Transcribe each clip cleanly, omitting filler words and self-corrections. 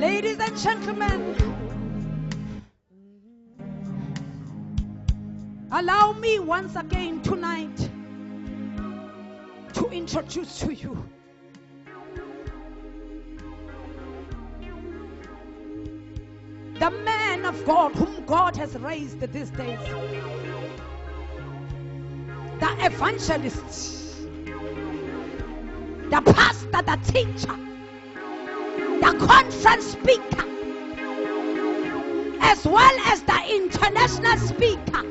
Ladies and gentlemen, allow me once again tonight to introduce to you the man of God whom God has raised these days, the evangelist, the pastor, the teacher, the conference speaker, as well as the international speaker.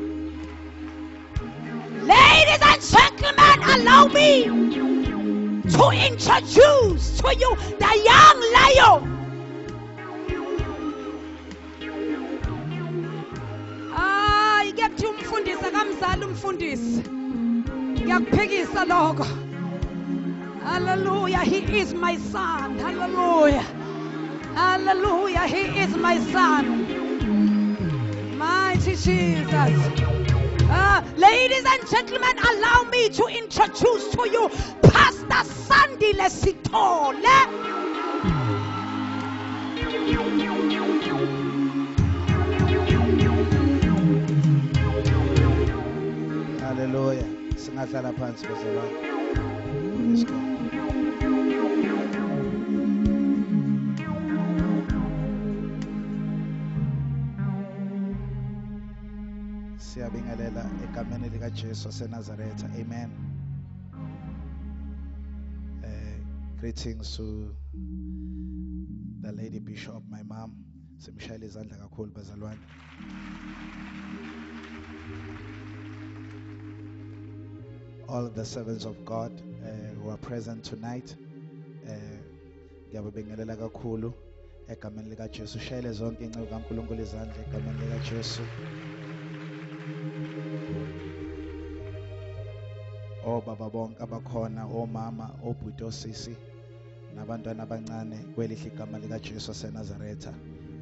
Ladies and gentlemen, allow me to introduce to you the young lion. Hallelujah, he is my son. Hallelujah. Hallelujah, he is my son. Mighty Jesus. Ladies and gentlemen, allow me to introduce to you Pastor Sandile Sitole. Hallelujah. Singahlala phansi bazalwane. Praise God. Siyabingelela egameni lika Jesu waseNazaretha. Amen. Greetings to the Lady Bishop, my mom. Simshayela izandla kakhulu bazalwane. All of the servants of God who are present tonight, ngiyabingelela kakhulu egameni lika Jesu. Shayele zonke inceku kaNkulunkulu izandla egameni lika Jesu. Obaba bonke abakhona, omama, obhuti, osisi, nabantwana abancane kwelihle igama lika Jesu waseNazaretha.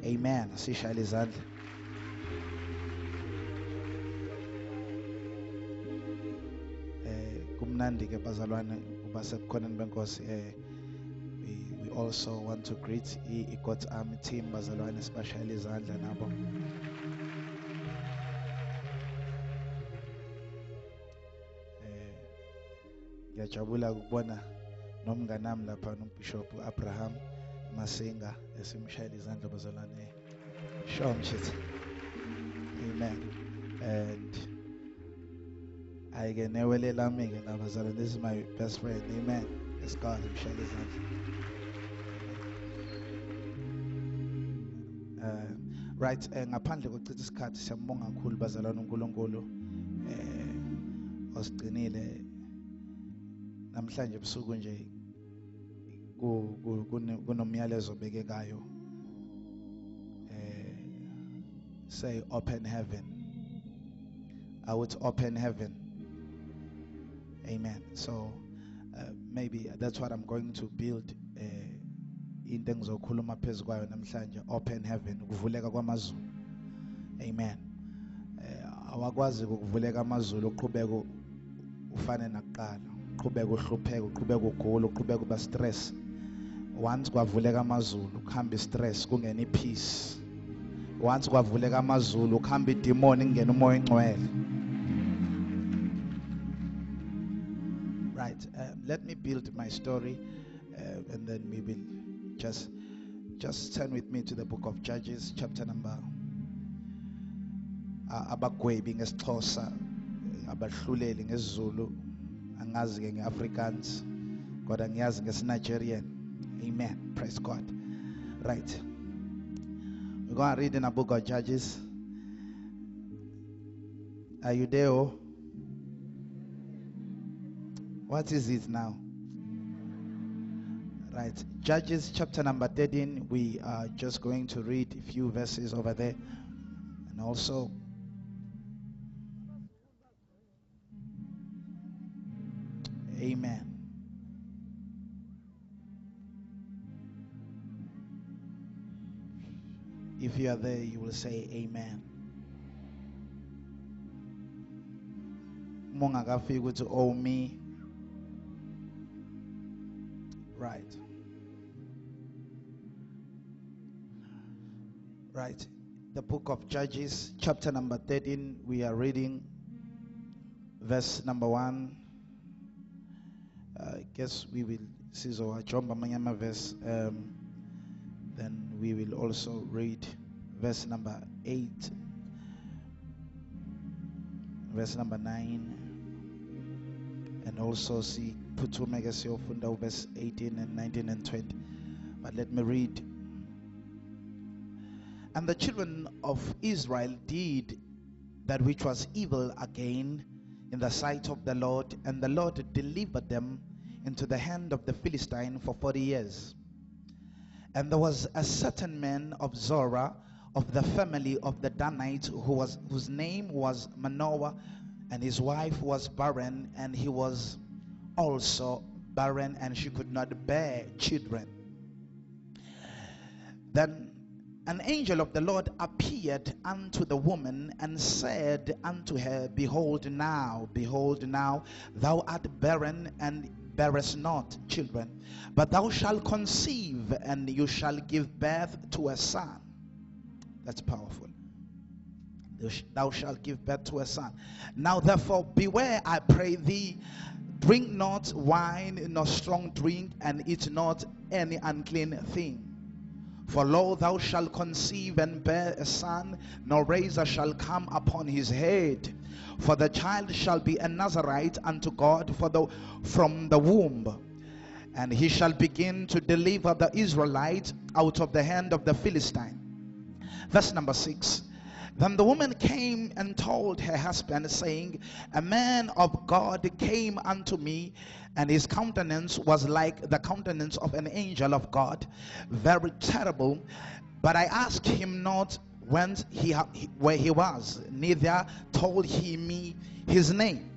Amen. Sishayele izandla. Kumnandi ke bazalwane uba sebukhoneni benkosi. We also want to greet iGod's Army team bazalwane, sibashayele izandla nabo. Ngiyajabula ukubona nomnganami lapha noBishop Abraham Masinga esimshayela izandla bazalwane. Sure mshitsi. Amen. And I get newele lami ke la bazalwane. This is my best friend. Amen. It's God mshayela izandla. Right, ngaphandle kokuchitha isikhathi siyambonga kakhulu bazalwane uNkulunkulu osigcinile namhlanje ebusuku nje kunomyalezo obekekayo. Say open heaven. I would open heaven. Amen. So maybe that's what I'm going to build into engizokhuluma phezu kwayo namhlanje, open heaven, ukuvuleka kwamazulu. Amen. Awakwazi ukuvuleka amazulu uqhubeka ufane nakuqala, uqhubeka uhlupheka, uqhubeka ugula, uqhubeka uba stress. Once kwavuleka amazulu kuhamba istress kungena ipeace. Once kwavuleka amazulu kuhamba idemon ingena umoya engcwele. Right, let me build my story and then we will just turn with me to the book of Judges, chapter number abagwebi ngesixhosa, abahluleli ngesiZulu, angazi ke ngeAfrikaans kodwa ngiyazi ngesiNigerian. Amen. Praise God. Right, we're going to read in the book of Judges. Are you there? What is it now? Right, Judges chapter number 13. We are just going to read a few verses over there. And also amen. If you are there, you will say amen. Mungakafika ukuthi oh me. Right. Right. The book of Judges, chapter number 13, we are reading verse number 1. I guess we will see Manyama verse. Then we will also read verse number 8, verse number 9, and also see Putu Megasio Funda verse 18 and 19 and 20. But let me read. And the children of Israel did that which was evil again in the sight of the Lord, and the Lord delivered them into the hand of the Philistine for 40 years. And there was a certain man of Zorah, of the family of the Danites, whose name was Manoah, and his wife was barren, and he was also barren, and she could not bear children. Then an angel of the Lord appeared unto the woman and said unto her, Behold now, thou art barren and bearest not children, but thou shalt conceive, and you shall give birth to a son. That's powerful. Thou shalt give birth to a son. Now therefore beware, I pray thee, drink not wine nor strong drink, and eat not any unclean thing. For lo, thou shalt conceive and bear a son, no razor shall come upon his head. For the child shall be a Nazarite unto God from the womb. And he shall begin to deliver the Israelites out of the hand of the Philistine. Verse number 6. Then the woman came and told her husband, saying, A man of God came unto me, and his countenance was like the countenance of an angel of God, very terrible. But I asked him not where he was, neither told he me his name.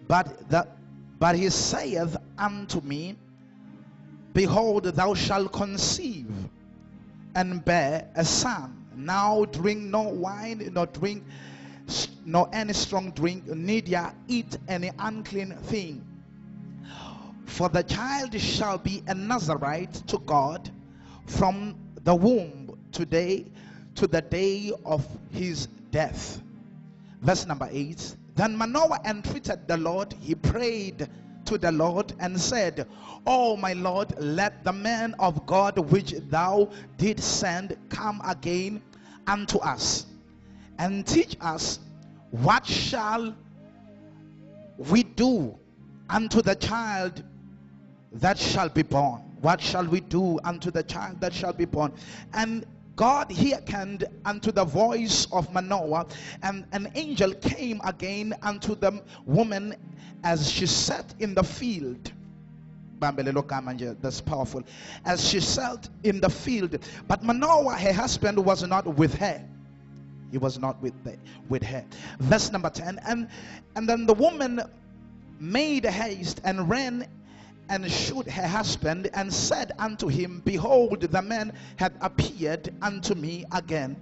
But he saith unto me, Behold, thou shalt conceive and bear a son. Now drink no wine, nor any strong drink, neither eat any unclean thing. For the child shall be a Nazarite to God from the womb today to the day of his death. Verse number 8. Then Manoah entreated the Lord. He prayed to the Lord and said, Oh my Lord, let the man of God which thou didst send come again unto us, and teach us what shall we do unto the child that shall be born. What shall we do unto the child that shall be born? And God hearkened unto the voice of Manoah, and an angel came again unto the woman as she sat in the field. That's powerful. As she sat in the field, but Manoah, her husband, was not with her. He was not with her. Verse number 10. And then the woman made haste and ran and shewed her husband, and said unto him, Behold, the man hath appeared unto me again,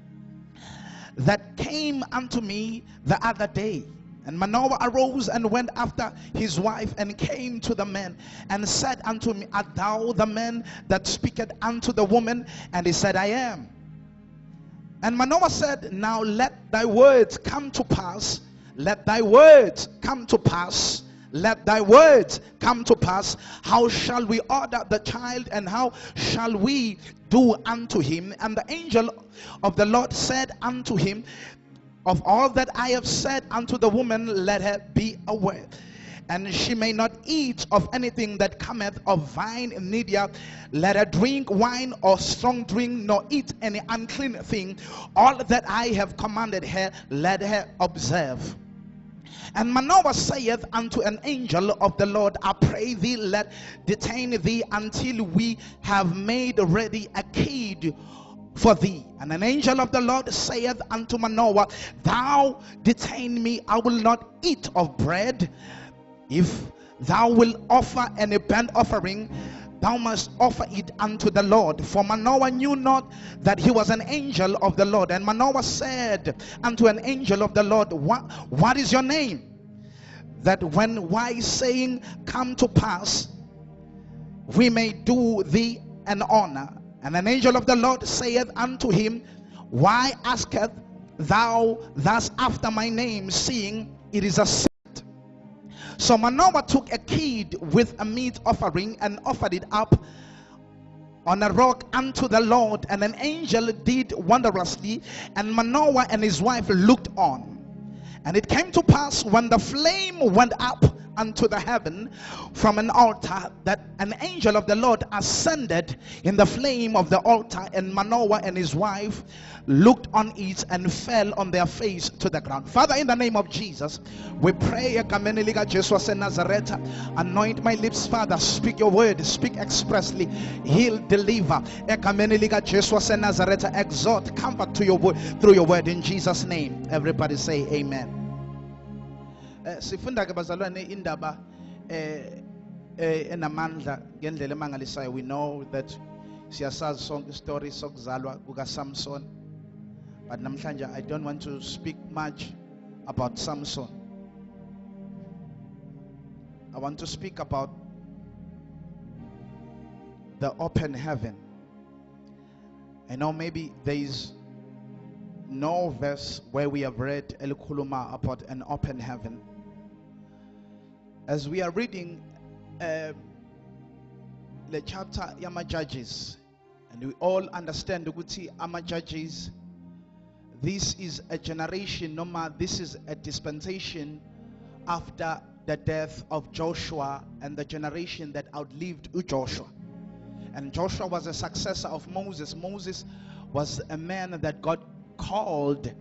that came unto me the other day. And Manoah arose and went after his wife, and came to the man, and said unto me, Art thou the man that speaketh unto the woman? And he said, I am. And Manoah said, Now let thy words come to pass. Let thy words come to pass. Let thy words come to pass. How shall we order the child, and how shall we do unto him? And the angel of the Lord said unto him, Of all that I have said unto the woman, let her be aware, and she may not eat of anything that cometh of vine, neither let her drink wine or strong drink, nor eat any unclean thing. All that I have commanded her, let her observe. And Manoah saith unto an angel of the Lord, I pray thee, let detain thee until we have made ready a kid for thee. And an angel of the Lord saith unto Manoah, Thou detain me, I will not eat of bread. If thou wilt offer any burnt offering, thou must offer it unto the Lord. For Manoah knew not that he was an angel of the Lord. And Manoah said unto an angel of the Lord, What is your name? That when wise saying come to pass, we may do thee an honor. And an angel of the Lord saith unto him, Why asketh thou thus after my name, seeing it is a secret? So Manoah took a kid with a meat offering and offered it up on a rock unto the Lord, and an angel did wondrously, and Manoah and his wife looked on. And it came to pass, when the flame went up unto the heaven from an altar, that an angel of the Lord ascended in the flame of the altar, and Manoah and his wife looked on it and fell on their face to the ground. Father, in the name of Jesus, we pray, anoint my lips, Father, speak your word, speak expressly, heal, deliver, exhort, comfort to your word, through your word, in Jesus' name. Everybody say amen. Sifunda ke bazalwane indaba enamandla ngendlela emangalisayo. We know that siyasazi sonke story sokuzalwa kuka Samson, but namhlanje I don't want to speak much about Samson. I want to speak about the open heaven. I know maybe there is no verse where we have read elikhuluma about an open heaven. As we are reading the chapter Yama Judges, and we all understand ukuthi Ama Judges, this is a generation, this is a dispensation after the death of Joshua and the generation that outlived Joshua. And Joshua was a successor of Moses. Moses was a man that God called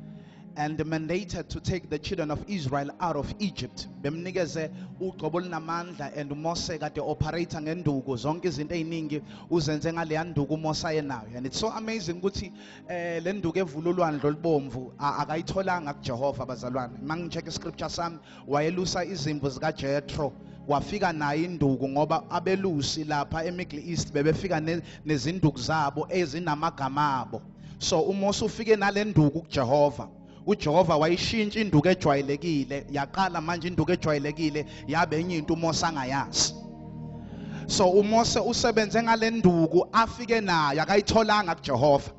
and mandated to take the children of Israel out of Egypt. Bemnikeze uqobo namandla, and Mose kade operator ngenduku zonke izinto eziningi uzenze ngale yanduku Mose ayenayo. And it's so amazing ukuthi le nduku evululwane lolibomvu akayitholanga kuJehova bazalwane. Mangicheck iscripture sami, wayelusa izimvu zika Jethro, wafika nayo induku ngoba abelusi lapha eMiddle East bebefika nezinduku zabo ezinamagama abo. So uMose ufike nale nduku kuJehova. uJehova wayishintsha induku ejwayelekile, yaqala manje induku ejwayelekile yabe enye into uMose angayazi. So uMose usebenze ngale nduku afike nayo, akayitholanga kuJehova,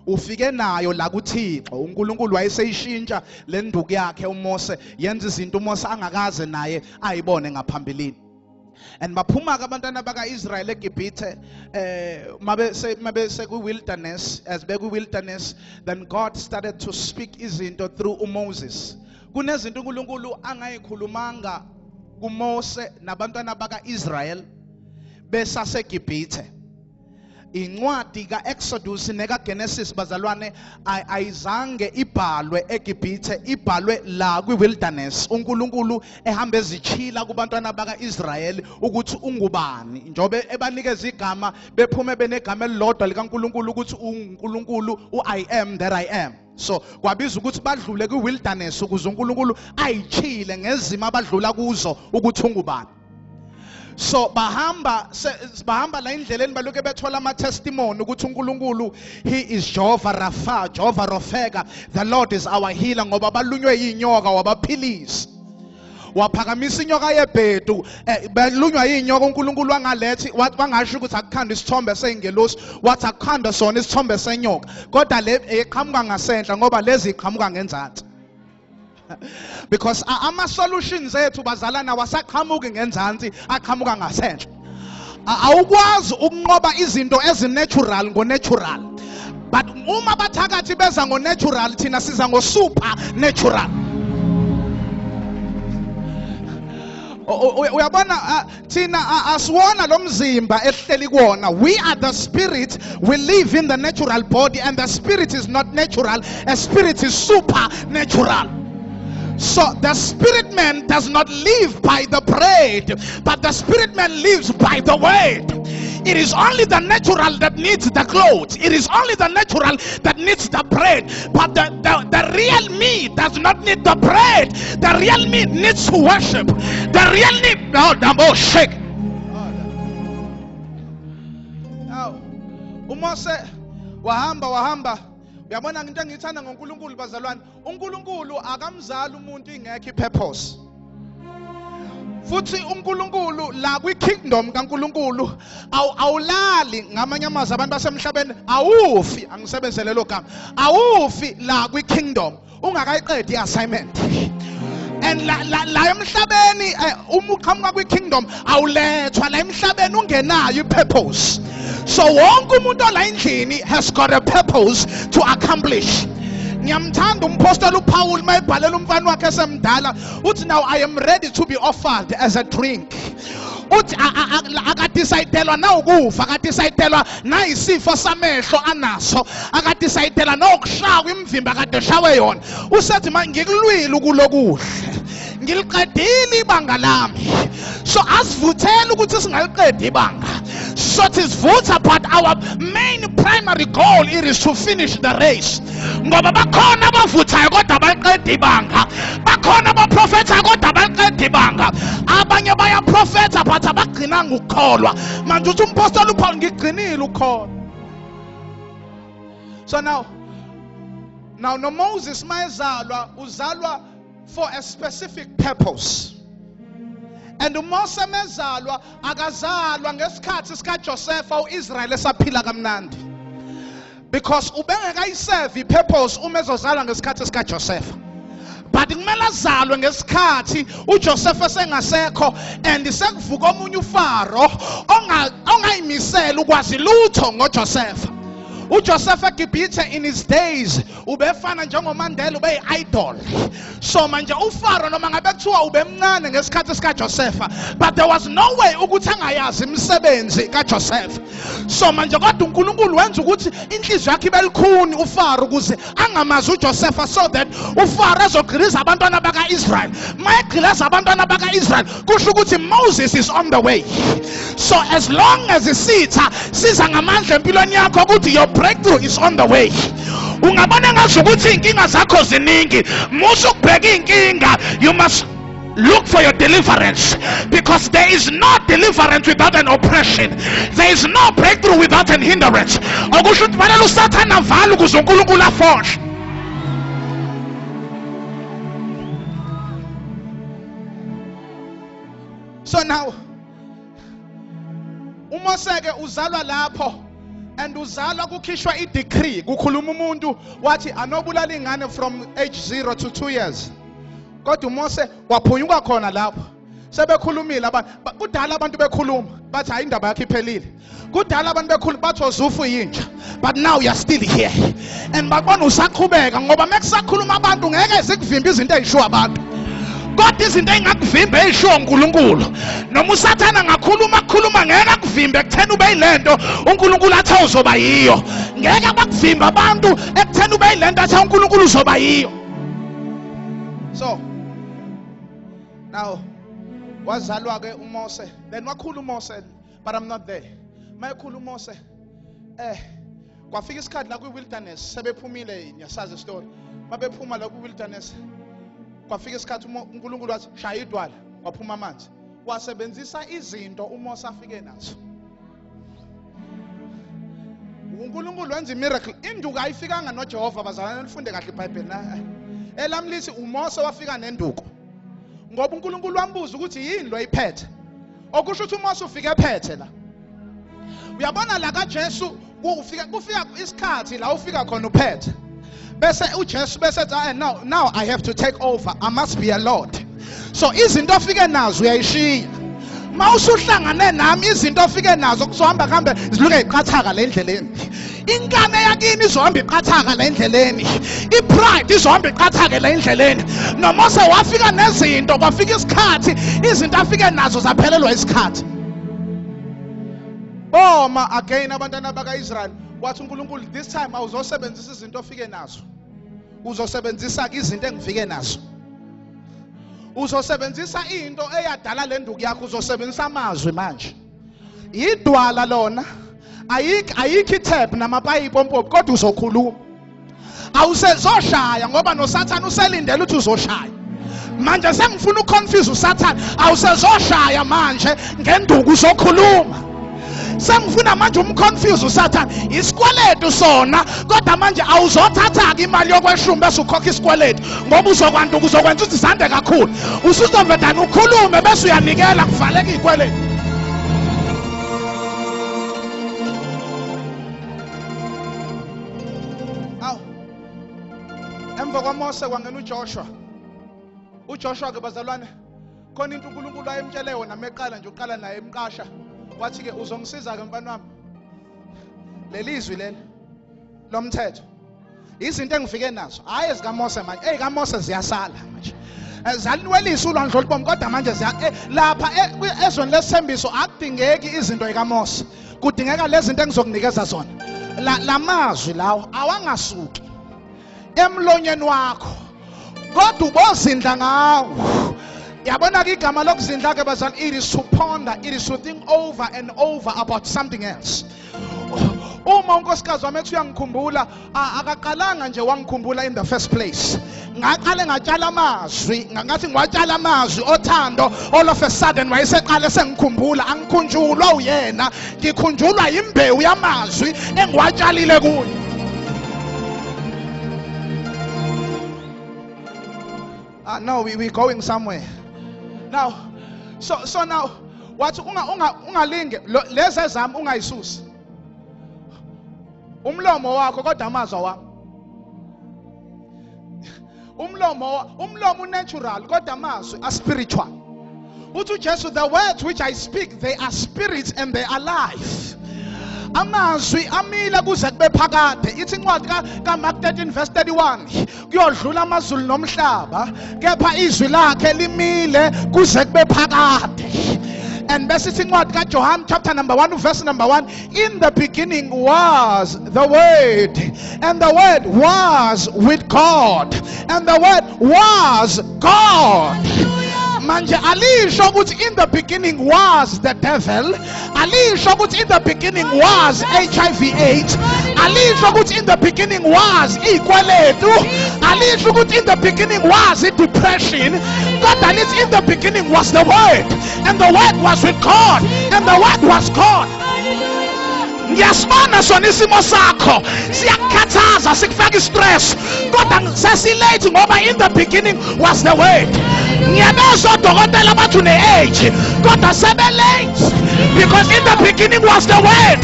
ufike nayo la kuThixo. uNkulunkulu wayeseyishintsha le nduku yakhe uMose, yenza izinto uMose angakaze naye ayibone ngaphambilini. And baphuma ke abantwana baka Israel eGibhithe mabe wilderness, as beku wilderness, then God started to speak izinto through Moses. Kunezinto uNkulunkulu angayikhulumanga kuMose nabantwana baka Israel besase Gibhithe. Incwadi ka Exodus neka Genesis bazalwane ayizange ibhalwe eGibhithe, ibhalwe la kwi wilderness. uNkulunkulu ehamba ezichila kubantwana baka Israel ukuthi ungubani, njobe ebanikeza igama bephume benegama elilodwa likaNkulunkulu ukuthi uNkulunkulu I am that I am. So kwabiza ukuthi badlule kwi wilderness ukuze uNkulunkulu ayichile ngezimo abadlula kuzo ukuthi ungubani. So bahamba la indleleni baloke bethola ama testimony ukuthi uNkulunkulu he is Jehovah Rapha, Jehovah Rofega, the Lord is our healer, ngoba balunywe yinyoka wabaphilisa. Waphakamisa inyoka yebhedu, balunywa yinyoka uNkulunkulu angalethi wangasho ukuthi akukhanda isithombe sengelosi, wathi akukhanda sona isithombe senyoka, kodwa le eqhamuka ngasenhla ngoba lezi iqhamuka ngenzansi. Because ama solutions ethu bazalana wasaqhamuki ngenzansi, aqhamuka ngasenhla. Awukwazi ukunqoba izinto ezinatural ngo-natural, but uma bathakathi beza ngo-natural thina siza ngo-supernatural. Uyabona thina asiwona lo mzimba ehleli kuwona. We are the spirit, we live in the natural body, and the spirit is not natural, a spirit is supernatural. So the spirit man does not live by the bread, but the spirit man lives by the word. It is only the natural that needs the clothes. It is only the natural that needs the bread. But the real me does not need the bread. The real me needs to worship. The real me, no, the shake. Now, Mose wahamba. Uyabona into engithanda ngoNkulunkulu bazalwane, uNkulunkulu akamzali umuntu ingekho ipurpose. futhi uNkulunkulu la kwi-kingdom kaNkulunkulu awulali ngamanye amazwi abantu basemhlabeni awufi, angisebenzise lelo gama, awufi la kwi-kingdom ungakayiqedi i-assignment. And la emhlabeni uma uqhamuka kwi-kingdom awulethwa, la emhlabeni ungenayo i-purpose. So wonke umuntu ola endlini has got a purpose to accomplish. Ngiyamthanda umpostoli uPaul mayibhalela umfana wakhe esemdala uthi, now I am ready to be offered as a drink. Uthi akadisayidelwa na ukufa, akadisayidelwa na isifo samehlo anaso, akadisayidelwa na ukushawa imvimba akade shawe yona. Usethi manje ngikulwile ukulokuhle, ngiliqedile ibanga lami. So asivuthele ukuthi singaliqedi ibanga. So it is vutha, but our main primary goal is to finish the race. Ngoba bakhona abavuthayo kodwa baliqeda ibanga, bakhona abaprofetha kodwa baliqeda ibanga, abanye bayaprofetha but abagcinanga ukukholwa. Manje uthi umpostoli uPaul ngigcinile ukukholwa. So now no Moses mayezalwa uzalwa for a specific purpose. And uMose mezalwa akazalwa ngesikhathi sika Joseph uIsrael esaphila kamnandi, because ubengekayiserve ipurpose uma ezozalwa ngesikhathi sika Joseph. But kumele azalwe ngesikhathi uJoseph esengasekho and sekuvuka omunye uFaro ongayimisela ukwazi lutho ngoJoseph. uJoseph eGibhithe in his days ubefana njengoMandela ube idol. So manje uFaro noma ngabe kuthiwa ubemncane ngesikhathi sika Joseph, but there was no way ukuthi angayazi imisebenzi kaJoseph. So manje kodwa uNkulunkulu wenza ukuthi inhliziyo yakhe ibelikhuni uFaro ukuze angamazi uJoseph, so that uFaro ezogqiliza abantwana bakaIsrael. Mayegqiliza abantwana bakaIsrael kusho ukuthi Moses is on the way. So as long as isitha siza ngamandla empilweni yakho ukuthi your breakthrough is on the way. Ungabona ngathi ukuthi inkinga zakho ziningi, musu ukubheka inkinga, you must look for your deliverance, because there is no deliverance without an oppression. There is no breakthrough without an hindrance. Okusho ukuthi fanele uSathane avale ukuze uNkulunkulu afohle. So now uMose ke uzalwa lapho, and uzalwa kukhishwa i-decree, kukhuluma umuntu wathi anobulala ingane from age 0 to 2 years. Kodwa uMose waphunyuka khona lapho. Sebekhulumile abantu, kudala abantu bekhuluma bathi hayi indaba yakhe iphelile. Kudala abantu bekhuluma bathi ozufu yintsha, but now you are still here. And babona usaqhubeka ngoba mekusakhuluma abantu ngeke zikuvimba izinto ezishiwo abantu. Kodwa izinto engakuvimba ezishiwo uNkulunkulu. Noma uSathane angakhuluma ngeke akuvimbe ekutheni ube yilento uNkulunkulu athi uzoba yiyo. Ngeke bakuvimba abantu ekutheni ube yilento athi uNkulunkulu uzoba yiyo. So now wazalwa ke uMose, then wakhula uMose, but I'm not there. Mayekhula uMose kwafika isikhathi la kwi-wilderness, sebephumile nyasazi story. Mabephuma la kwi-wilderness kwafika isikhathi uNkulunkulu wathi shaya idwala, waphuma amanzi. Wasebenzisa izinto uMose afike nazo. uNkulunkulu wenza imiracle. Induku ayifikanga noJehova, bazalwane lifunde kahle iBhayibheli na. Elamlithi uMose wafika nenduku. Ngoba uNkulunkulu wambuza ukuthi yini lo ayiphethe. Okusho ukuthi uMose ufike ephethe la. Uyabona la kaJesu kufika isikhathi la ufika khona uphethe. Bese uJesu bese now I have to take over. I must be a Lord. So izinto afike nazo uyayishiya. Mawusuhlangane nami izinto afike nazo kuzohamba kambe ziluke iqhathaka le ndleleni. Inkane yakini izohamba iqhathaka le ndleleni. Ipride izohamba iqhathaka le ndleleni. NoMose wafika nezinto, kwafika isikhathi izinto afike nazo zaphelelwa isikhathi. Boma again abantwana bakaIsrael wathi uNkulunkulu, this time awuzosebenzisa izinto ofike nazo. Uzosebenzisa izinto engifike nazo. Uzosebenzisa into eyadala le nduku yakho, uzosebenzisa amazwi manje. Idwala lona ayikho ithep namapayipi ompopi, kodwa uzokhuluma. Awusezoshaya ngoba noSathane uselindele ukuthi uzoshaya. Manje sengifuna uconfuse uSathane, awusezoshaya manje ngenduku uzokhuluma. Sengifuna manje umconfuse uSathane. Isikweletu sona kodwa manje awuzothatha ke imali yokweshumi bese ukhokha isikweletu ngoba uzokwanti ukuzokwenza ukuthi sande kakhulu. Usuzoveda ukhulume bese uyanikela kuvaleka izikweletu. Aw. Emva kwaMose kwangena uJoshua. uJoshua ke bazalwane khona into uNkulunkulu ayemtshele yona meqala nje uqala naye emqasha wathi ke uzongisiza ke mfana wami lelizwi leli lomthetho izinto engifike nazo hayi ezikaMose manje ezikaMose ziyasala manje zaliwelisa ulwandle olubomvu kodwa manje lapha ezweni lesithembiso akudingeki izinto ezikaMose kudingeka lezi zinto engizokunikeza zona lamazwi lawo awangasuki emlonyeni wakho kodwa ubozindla ngawo. Yabona ke igama lokuzindla ke bazali, it is to ponder, it is to think over and over about something else. Uma unkosikazi wami ethi uyangikhumbula akaqalanga nje wangikhumbula in the first place. Ngaqale ngatshala amazwi, ngathi ngiwatshala amazwi othando, all of a sudden wayeseqale sengikhumbula, angikhunjulwa uyena, ngikhunjulwa imbewu yamazwi engiwatshalile kuye. No, we going somewhere. Now, so now, what ungalinge lezi ezami ungayisusi. Umlomo wakho kodwa amazwi wami. Umlomo natural kodwa amazwi are spiritual. Uthi uJesu, the words which I speak, they are spirits and they are life. Amazwi amila kuze kube phakade. Ithi incwadi kaMark 13:31 kuyodlula amazulu nomhlaba kepha izwi lakhe limile kuze kube phakade. And bese ithi incwadi kaJohn chapter number 1 verse number 1, in the beginning was the word and the word was with God and the word was God. Manje alisho ukuthi in the beginning was the devil, alisho ukuthi in the beginning was HIV/AIDS, alisho ukuthi in the beginning was ikweletu, alisho ukuthi in the beginning was depression, but in the beginning was the word and the word was with God and the word was God. Ngiyasibona sona isimo sakho siyakhathaza sikufaka istress kodwa sesilate ngoba in the beginning was the word. Ngiyabezwa odokotela bathi une-age kodwa sebelate because in the beginning was the word.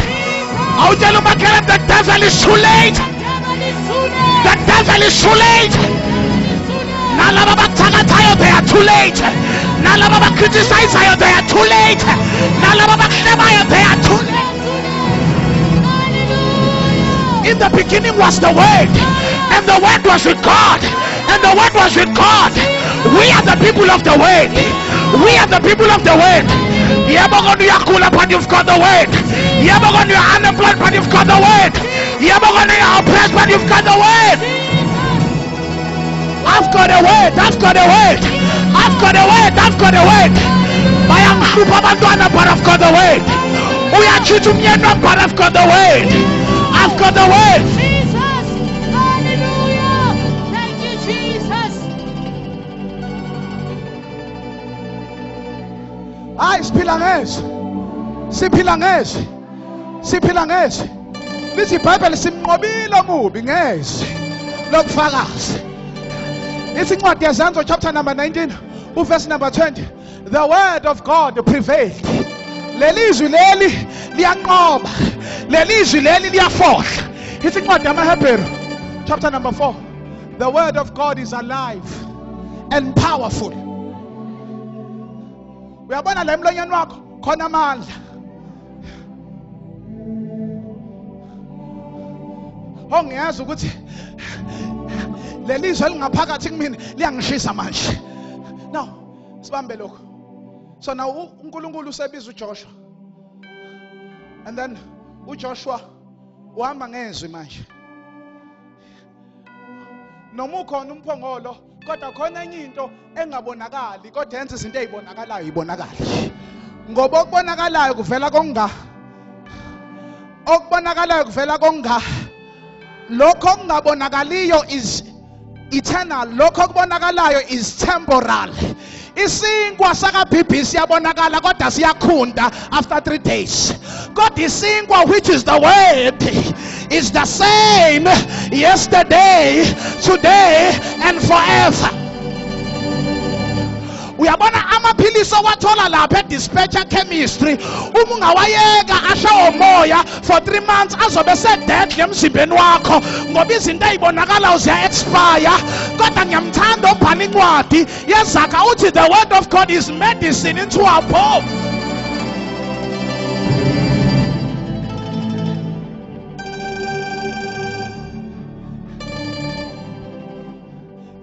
Awutshela umakhelwane, the devil is too late. The devil is too late. Nalaba bakuthakathayo they are too late. Nalaba bakriticizayo they are too late. Nalaba bakuhlebayo they are too late. In the beginning was the word and the word was with God and the word was with God. We are the people of the word. We are the people of the word. Yabogonu yakula but you've got the word. Yabogonu you're unemployed but you've got the word. Yabogonu you're oppressed but you've got the word. I've got a word. I've got a word. I've got a word. I've got a word. I am Shubabandwana but I've got the word. We are Chitumyena but I've got the word. I've got the word. Jesus. Hallelujah. Thank you, Jesus. Hayi siphila ngezwi. Siphila ngezwi. Siphila ngezwi. Lithi iBhayibheli simnqobile omubi ngezwi lokufakazi. It's in what Zenzo chapter number 19, verse number 20. The word of God prevailed. Lelizwi leli liyanqoba. Lelizwi leli liyafohla. It's in what Hebrew chapter number 4. The word of God is alive and powerful. Uyabona la emlonyeni wakho khona amandla. Ongiyeza ukuthi lelizwe lingaphakathi kimi liyangishisa manje. Now sibambe lokho. So now uNkulunkulu usebiza uJoshua. And then uJoshua uhamba ngezwi manje. Noma ukhona umphongolo kodwa khona enye into engabonakali kodwa yenza izinto ezibonakalayo ibonakala. Ngoba okubonakalayo kuvela konga. Okubonakalayo kuvela konga. Lokho okungabonakaliyo is eternal. Lokho okubonakalayo is temporal. isinkwa saka BB siyabonakala kodwa siyakhunda after 3 days. Kodwa isinkwa, which is the word, is the same yesterday, today and forever. Uyabona amaphilisi owathola lapha dispatcher chemistry, uma ungawayeka ashawo moya for 3 months azobe se-dead emzimbeni wakho ngoba izinto ey'bonakala uziya expire. Kodwa ngiyamthanda obhala incwadi yeZakha uthi the word of God is medicine into our bone.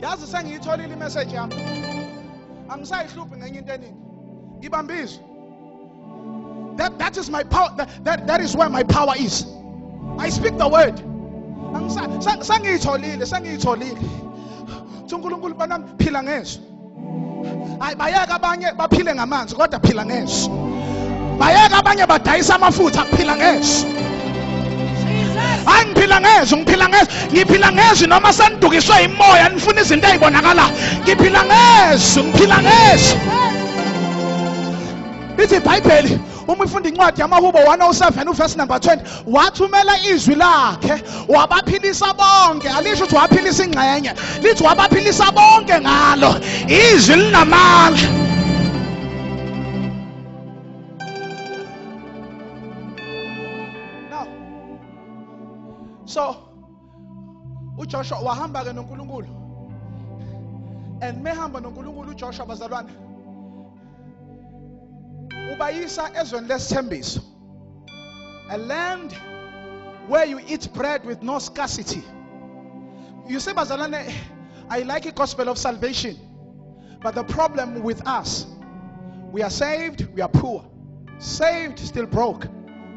Yazi sengiyitholile imessage yami. Angisayihluphi ngenye into eningi. Ngibambizwe. That is my power. That is where my power is. I speak the word. Sengiyitholile. uNkulunkulu banami phila ngezwi. Hayi bayeka abanye baphile ngamanzi kodwa phila ngezwi. Bayeka abanye badayisa amafutha phila ngezwi. Hayi ngiphila ngezwi, ngiphila ngezwi noma sendukiswe imoya nifuna izinto ezibonakala. Ngiphila ngezwi. Lithi iBhayibheli uma ufunda incwadi yamaHubo 107 uverse number 20, wathumela izwi lakhe wabaphilisa bonke. Alisho ukuthi waphilisa ingxenye, lithi wabaphilisa bonke ngalo. Izwi linamandla. Now, so uJoshua wahamba ke noNkulunkulu, and mehamba noNkulunkulu uJoshua bazalwane ubayisa ezweni lesithembiso, a land where you eat bread with no scarcity. You say bazalwane, I like a gospel of salvation, but the problem with us, we are saved, we are poor. Saved, still broke.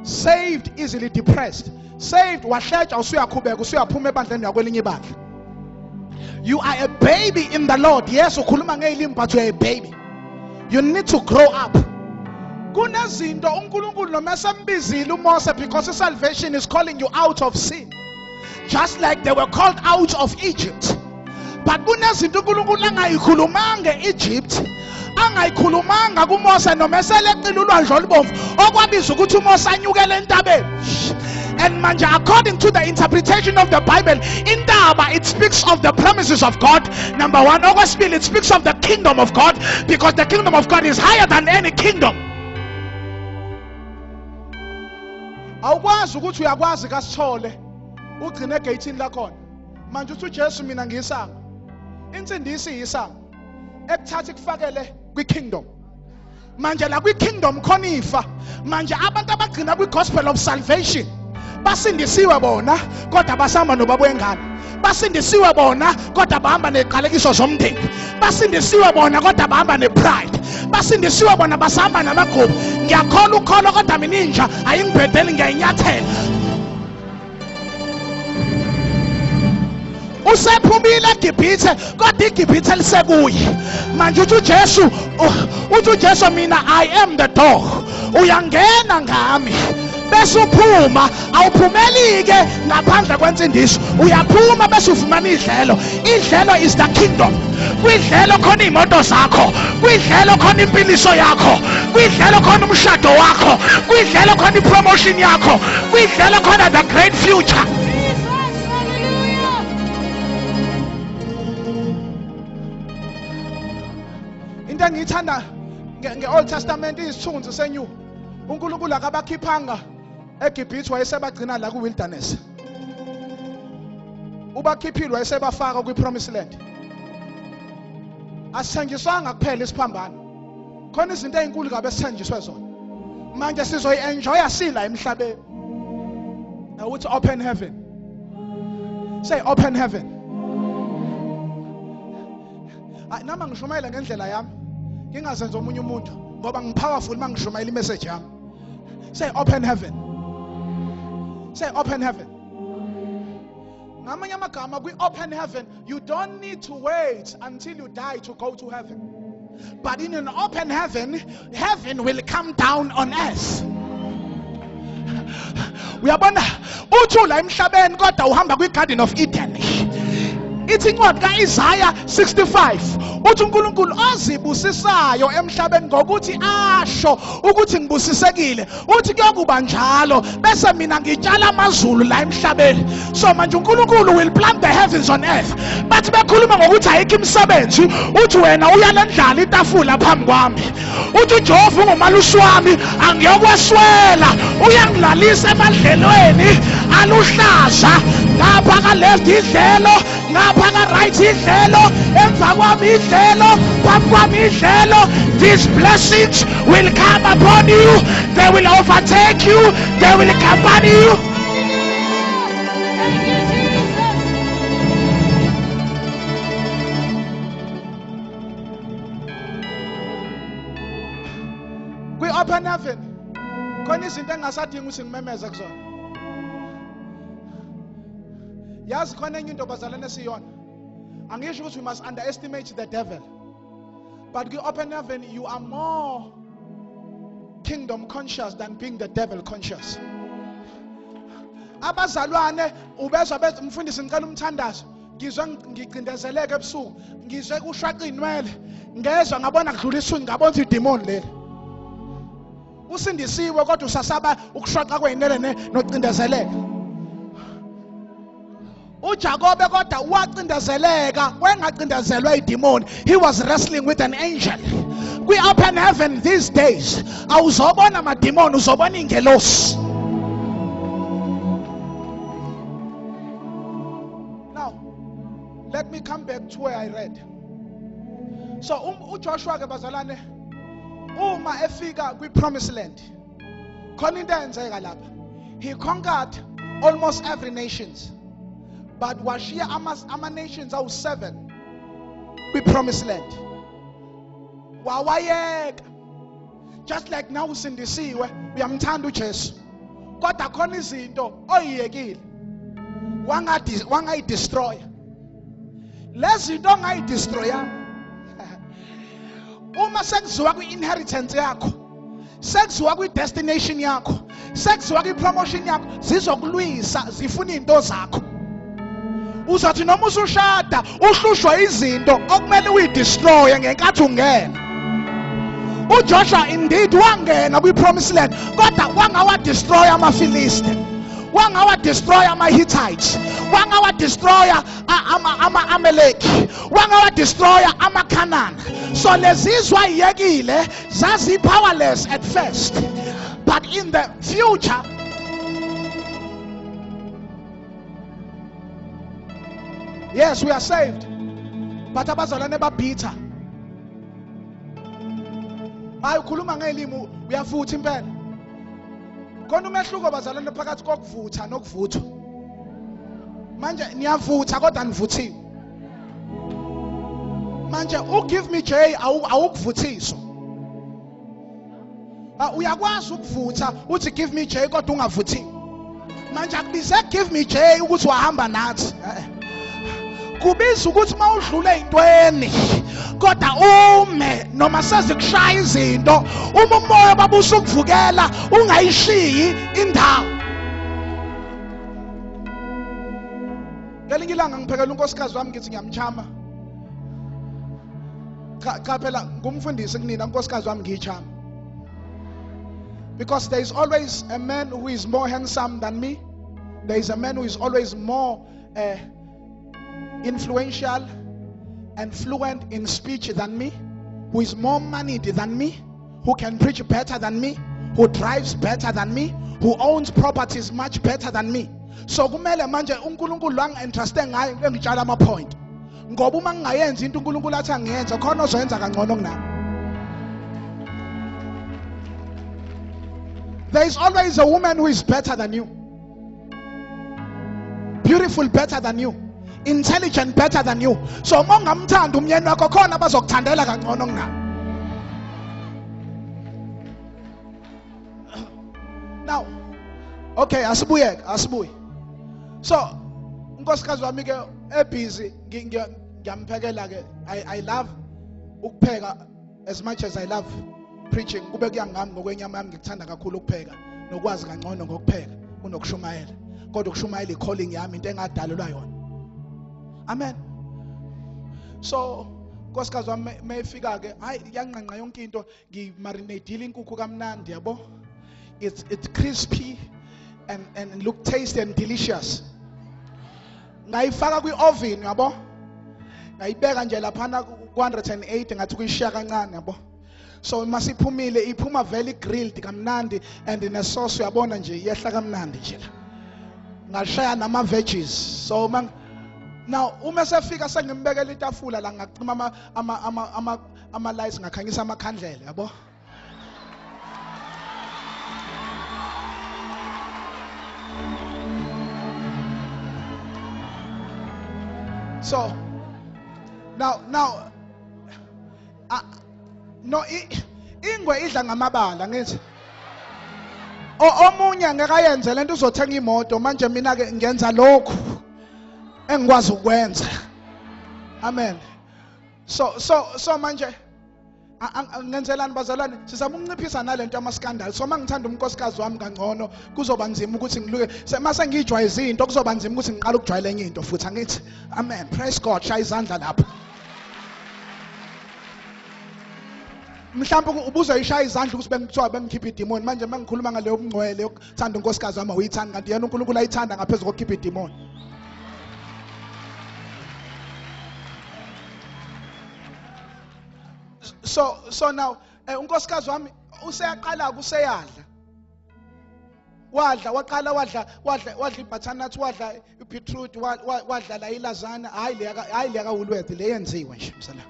Saved, easily depressed. Saved, you are a baby in the Lord. Yes, but you are a baby. You need to grow up. Because salvation is calling you out of sin, just like they were called out of Egypt. But Egypt, and manje, according to the interpretation of the Bible, in Daba it speaks of the promises of God. Number one, it speaks of the kingdom of God, because the kingdom of God is higher than any kingdom. Awukwazi ukuthi uyakwazi kasithole ugcine egeyithini lakhona. Manje uthi uJesu mina ngiyisanga. Insindisi iyisanga ekuthatha ikufakele kwi-kingdom. Manje la kwi-kingdom khona ifa. Manje abantu abagcina kwi-gospel of salvation basindisiwe bona kodwa basihamba nobaba wengane. Basindisiwe bona kodwa bahamba neqalekiso zomndeni. Basindisiwe bona kodwa bahamba nepride. Basindisiwe bona basihamba namagrupu. Ngiyakhola ukholo kodwa mina inja ayingibhedeli ngiyayinyathela. Usephumile eGibhithe kodwa iGibhithe lisekuye. Manje uthi uJesu mina I am the door. Uyangena ngami bese uphuma, awuphumeli-ke ngaphandle kwensindiso. Uyaphuma bese ufumana idlelo. Idlelo is the kingdom. Kwidlelo khona imoto zakho, kwidlelo khona impiliso yakho, kwidlelo khona umshado wakho, kwidlelo khona ipromotion yakho, kwidlelo khona the great future. Into engiyithanda nge-Old Testament isithunzi seNew, uNkulunkulu akabakhiphanga eGibhithe, wayesebagcina la ku-wilderness. Ubakhiphile wayesebafaka kwi-promised land. Asithenjiswanga kuphela isiphambano, khona izinto ezinkulu kabe sithenjiswe zona. Manje sizoyi-enjoya sila emhlabeni. Now uthi open heaven. Say open heaven. Nama ngishumayela ngendlela yami, ngingazenza omunye umuntu ngoba ngipowerful mangishumayela imessage yami. Say open heaven. Say open heaven. Ngamanye amagama, kwi-open heaven, you don't need to wait until you die to go to heaven. But in an open heaven, heaven will come down on earth. Uyabona uthula emhlabeni kodwa uhamba kwi-Garden of Eden. ithi incwadi kaIsaya 65 uthi uNkulunkulu ozibusisayo emhlabeni ngokuthi asho ukuthi ngibusisekile uthi kuyokuba njalo bese mina ngitshala amazulu la emhlabeni. So manje uNkulunkulu will plant the heavens on earth. Bathi bekhuluma ngokuthi ayikho imisebenzi uthi wena uyalendlala itafula phambi kwami. Uthi uJehova ungumalusi wami angiyokweswela uyangilalisa emadlelweni aluhlaza ngapha ka left idlelo ngapha ka right idlelo emva kwami idlelo phambi kwami idlelo. These blessings will come upon you, they will overtake you, they will accompany you. Thank you, Jesus. We open heaven. Khona izinto engasadingi ukuthi ngimemeze kuzona. Yazi khona enye into bazalwane esiyona. Angisho ukuthi we must underestimate the devil. But we open heaven, you are more kingdom conscious than being the devil conscious. Abazalwane ubezwa bethi mfundisi ngicela umthandazo. Ngizwe ngicindezeleke ebusuku. Ngizwe kushwaqa inwele. Ngezwe ngabona kudlulisa ngabona idemon leli. Usindisiwe kodwa usasaba ukushwaqa kweinwele nocindezeleka. uJakobe kodwa wacindezeleka wengacindezelwa idemon. He was wrestling with an angel. We open heaven these days. Awuzobona amademon uzobona ingelosi. Now let me come back to where I read. So uJoshua ke bazalwane uma efika kwi promised land khona into eyenzeka lapha. He conquered almost every nations. But washiya ama nations awu7 kwi promised land. Wawayeka. Just like now usindisiwe uyamthanda uJesu. Kodwa khona izinto oyiyekile. Wangayidestroy. Lezi zinto ongayidestroya. Uma sekuziwa kwi-inheritance yakho, sekuziwa kwi-destination yakho, sekuziwa kwi-promotion yakho, zizokulwisa zifuna izinto zakho. Uzathi noma usushada uhlushwa izinto okumele uyidestroye ngenkathi ungena. uJoshua indeed wangena kwi-promised land kodwa wangawadestroya ama-Philistine, wangawadestroya ama-Hittites, wangawadestroya ama-Amaleki, wangawadestroya ama-Canaan. So lezizwe ayiyekile zazi-powerless at first, but in the future yes, we are saved, but abazalwane babhitha. Hayi ukhuluma ngelimi uyavutha impela. Khona umehluko bazalwane phakathi kokuvutha nokuvuthwa. Manje niyavutha kodwa nivuthiwe. Manje ugive me J awukuvuthiso. Uyakwazi ukuvutha uthi give me J kodwa ungavuthiwe. Manje akubize give me J ukuthi wahamba nathi. Kubiza ukuthi mawudlule intweni kodwa ume noma sezikushaya izinto uma umoya babusa ukuvukela ungayishiyi indawo. Ngelinye ilanga ngiphekela unkosikazi wami ngithi ngiyamchama. Cha phela ngumfundisi kunina unkosikazi wami ngiyichama. Because there is always a man who is more handsome than me. There is a man who is always more influential and fluent in speech than me, who is more moneyed than me, who can preach better than me, who drives better than me, who owns properties much better than me. So kumele manje uNkulunkulu wangi-entrust ngayo ngitshala ama-point. Ngoba uma ngingayenzi into uNkulunkulu athi angiyenze khona ozoyenza kangcono kunami. There is always a woman who is better than you, beautiful better than you, intelligent better than you. So uma ungamthanda umyeni wakho khona abazokuthandela kangcono kunami. Now okay, asibuye. So unkosikazi wami ke ebusy ngiyamphekela ke. I love ukupheka as much as I love preaching. Kube kuyangami ngokwenyama yami ngikuthanda kakhulu ukupheka nokwazi kangcono ngokupheka kunokushumayela. Kodwa ukushumayela i-calling yami into engadalelwa yona. Amen. So nkosikazi wami mayifika ke hayi yanqanqa yonke into ngimarinate inkukhu kamnandi yabo. It's crispy and look tasty and delicious. Ngayifaka kwi-oven yabo. Ngayibeka nje laphana ku-108 ngathi kuyishiya kancane yabo. So masiphumile iphuma very grilled kamnandi and nesauce uyabona nje iyehla kamnandi nje la. Ngashaya nama veggies. So now uma sefika sengimbekela itafula la ngacima ama lights ngakhanyisa amakhandlela yabo. So now no ingwe idla ngamabala ngithi omunye ngekayenze lento uzothenga imoto manje mina ke ngenza lokhu engikwazi ukwenza. Amen. So manje ngenzelani bazalwane sizama ukunciphisa nalento yamaskandal. So mangithanda unkosikazi wami kangcono kuzoba nzima ukuthi ngiluke mase ngijwayeza izinto kuzoba nzima ukuthi ngiqala ukujwayela enye into futhi angithi amen. Praise God. Shaya izandla lapha. Mhlawumbe ubuzoyishaya izandla ukuthi bengithiwa bengikhipha idemon manje mangikhuluma ngaleyo bungcwele yokuthanda unkosikazi wami uyithanda kanti yena uNkulunkulu ayithanda ngaphezulu kokukhipha idemon. So now unkosikazi wami useyaqala kuseyadla. Wadla ibutternut, wadla ibeetroot, wadla la ilazana, hayi le kaWoolworth le yenziwe nje msala.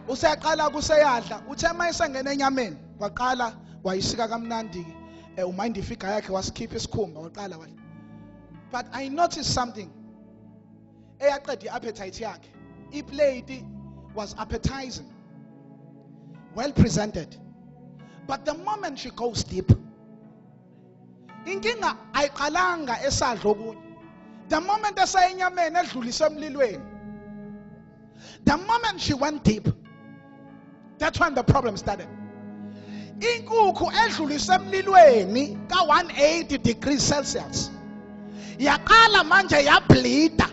Useyaqala kuseyadla, uthe mayisengena enyameni, waqala wayisika kamnandi umind ifika yakhe wasikhipha isikhumba waqala wadla. But I noticed something. Eyaqeda iappetite yakhe. Iplate was appetizing. Well presented. But the moment she goes deep, inkinga ayiqalanga esadla okunye. The moment esayenyameni edlulise emlilweni. The moment she went deep, that's when the problem started. Inkukhu edlulise emlilweni ka 180 degrees Celsius. Yaqala manje yablida.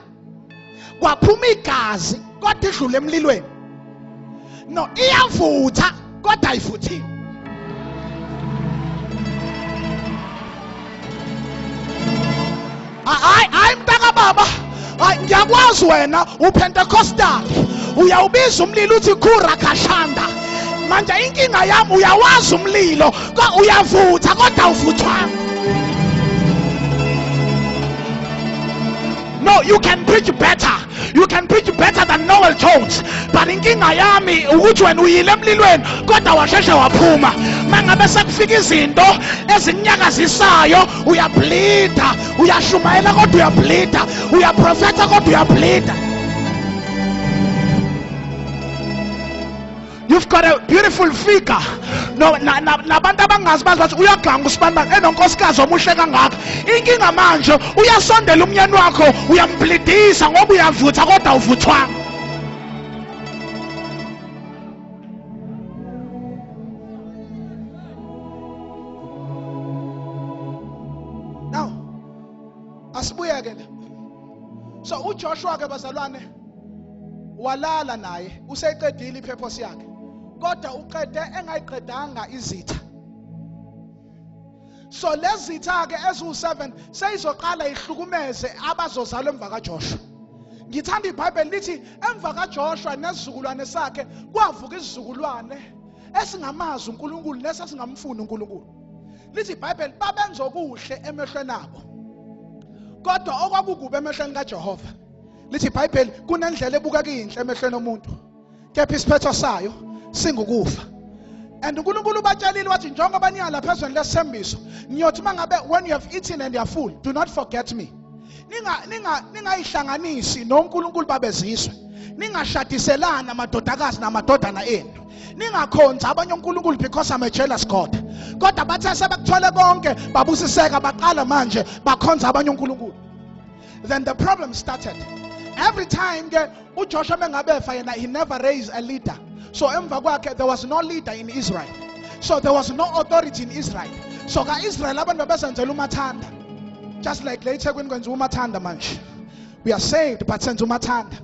Kwaphuma igazi kodwa idlule emlilweni. No, iyavutha kodwa ayifuthi. Hayi mntaka baba, ngiyakwazi wena uPentecostal uyawubiza umlilo uthi khura kashanda. Manje inkinga yami uyawazi umlilo uyavutha kodwa awuvuthwanga. No, you can preach better. You can preach better than Noel Jones. But inkinga yami ukuthi wena uyile emlilweni kodwa washeshe waphuma. Mangabe sekufika izinto ezinyakazisayo uyableeda, uyashumayela kodwa uyableeda, uyaprofeta kodwa uyableeda. You've got a beautiful figure. No, nabantu abangazi bathi uyaganga usibanda enonkosikazi omuhle kangaka. Inkinga manje uyasondela umnyeni wakho uyamblidisa ngoba uyavutha kodwa uvuthwanga. Now asibuye ke. So uJoshua ke bazalwane walala naye useyiqedile ipurpose yakhe. Kodwa uqede engayiqedanga izitha. So lezitha ke ezu7 seyizoqala ihlukumeze abazozalwa emva kaJoshua. Ngithanda iBhayibheli lithi emva kaJoshua nezizukulwane sakhe kwavuka izizukulwane esingamazi uNkulunkulu nesesingamfuni uNkulunkulu. Lithi iBhayibheli babenza okuhle emehlweni abo. Kodwa okwakukubi emehlweni kaJehova. Lithi iBhayibheli kunendlela ebukeka inhle emehlweni omuntu. Kepha isiphetho sayo singukufa. And uNkulunkulu batshelile wathi njengoba niyala phezulu lesembiso niyothi mangabe when you have eaten and you are full, do not forget me. Ningayihlanganisi noNkulunkulu babezizwe. Ningashadiselana amadodakazi namadodana enu. Ningakhonza abanye uNkulunkulu because I'm a jealous God. Kodwa bathe sebekuthole konke babusiseka baqala manje bakhonza abanye uNkulunkulu. Then the problem started. Every time uJoshua mengabefa yena he never raised a leader. So emva kwakhe there was no leader in Israel. So there was no authority in Israel. So ka Israel abantu babezenzela umathanda. Just like later when kwenza umathanda manje. We are saved but senza umathanda.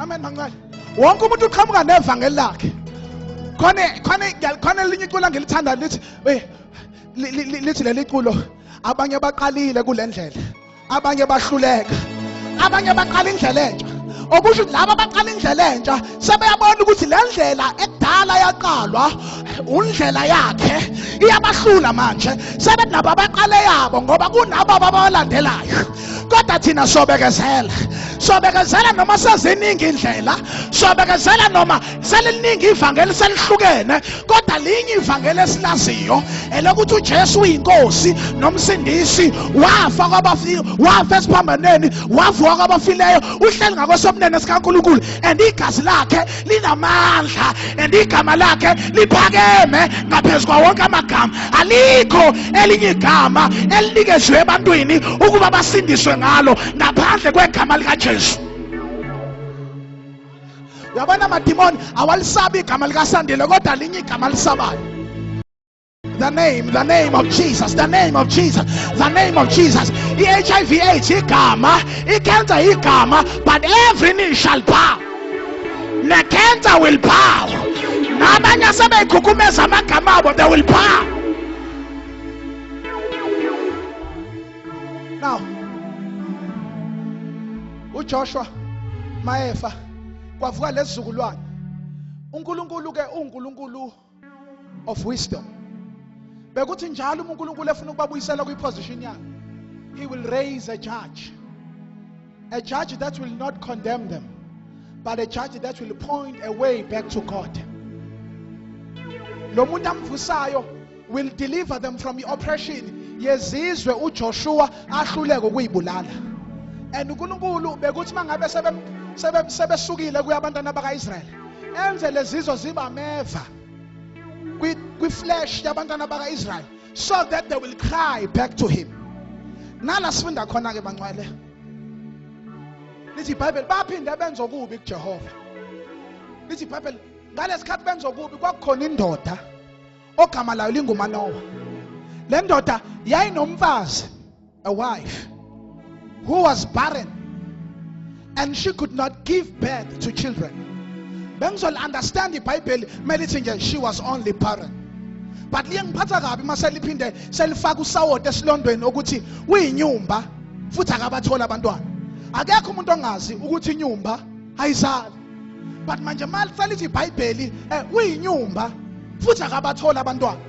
Amen mangcwele. Wonke umuntu uqhamuka nevangeli lakhe. Khona elinye iculo ngilithanda lithi lithi leli culo abanye baqalile kule ndlela, abanye bahluleka, abanye baqala indlela entsha. Okusho ukuthi laba baqala indlela entsha sebeyabona ukuthi le ndlela ekudala yaqalwa undlela yakhe iyabahlula manje, sebenabo abaqale yabo ngoba kunabo ababalandelayo. Kodwa thina sobekezela noma seziningi indlela, sobekezela noma seliningi ivangeli selihlukene, kodwa linye ivangeli esilaziyo elokuthi uJesu uyinkosi nomsindisi, wafa esiphambanweni, wavuka kwabafileyo, uhleli ngakwesobunene sikaNkulunkulu, and igazi lakhe linamandla, and igama lakhe liphakeme ngaphezu kwa wonke amagama. Alikho elinye igama elinikezwe ebantwini ukuba basindiswe ngalo ngaphandle kwegama likaJesu. Uyabona amadimoni awalisabi igama likaSandile, kodwa linye igama lisabayo. The name of Jesus, the name of Jesus, the name of Jesus. I-HIV AIDS igama, i-cancer igama, but every knee shall bow. The cancer will bow. Nabanye sebeyikhukumeza amagama abo, they will bow. Now, uJoshua mayefa kwavuka lesizukulwane. uNkulunkulu ke uNkulunkulu of wisdom. Bekuthi njalo uNkulunkulu efuna ukubabuyisela kwiposition yakhe, he will raise a judge that will not condemn them, but a judge that will point a way back to God. Lo muntu amvusayo will deliver them from the oppression yezizwe uJoshua ahluleke ukuyibulala. And uNkulunkulu bekuthi mangabe sebesukile kuyabantwana bakaIsrael, enze lezizwe ziba meva kwi-flesh yabantwana bakaIsrael, so that they will cry back to him. Nala sifunda khona ke bangcwele, lithi iBhayibheli baphinde benza okubi kuJehova. Lithi iBhayibheli ngalesikhathi benza okubi kwakukhona indoda ogama layo linguManowa. Le ndoda yayinomfazi, a wife, who was barren, and she could not give birth to children. Bengizol understand iBhayibheli melithi nje she was only barren. But liyengiphatha kabi maseliphinde selifaka usawoti esilondweni ukuthi uyinyumba futhi akabathola abantwana. Akekho umuntu ongazi ukuthi inyumba ayizali. But manje malithi iBhayibheli uyinyumba futhi akabathola abantwana.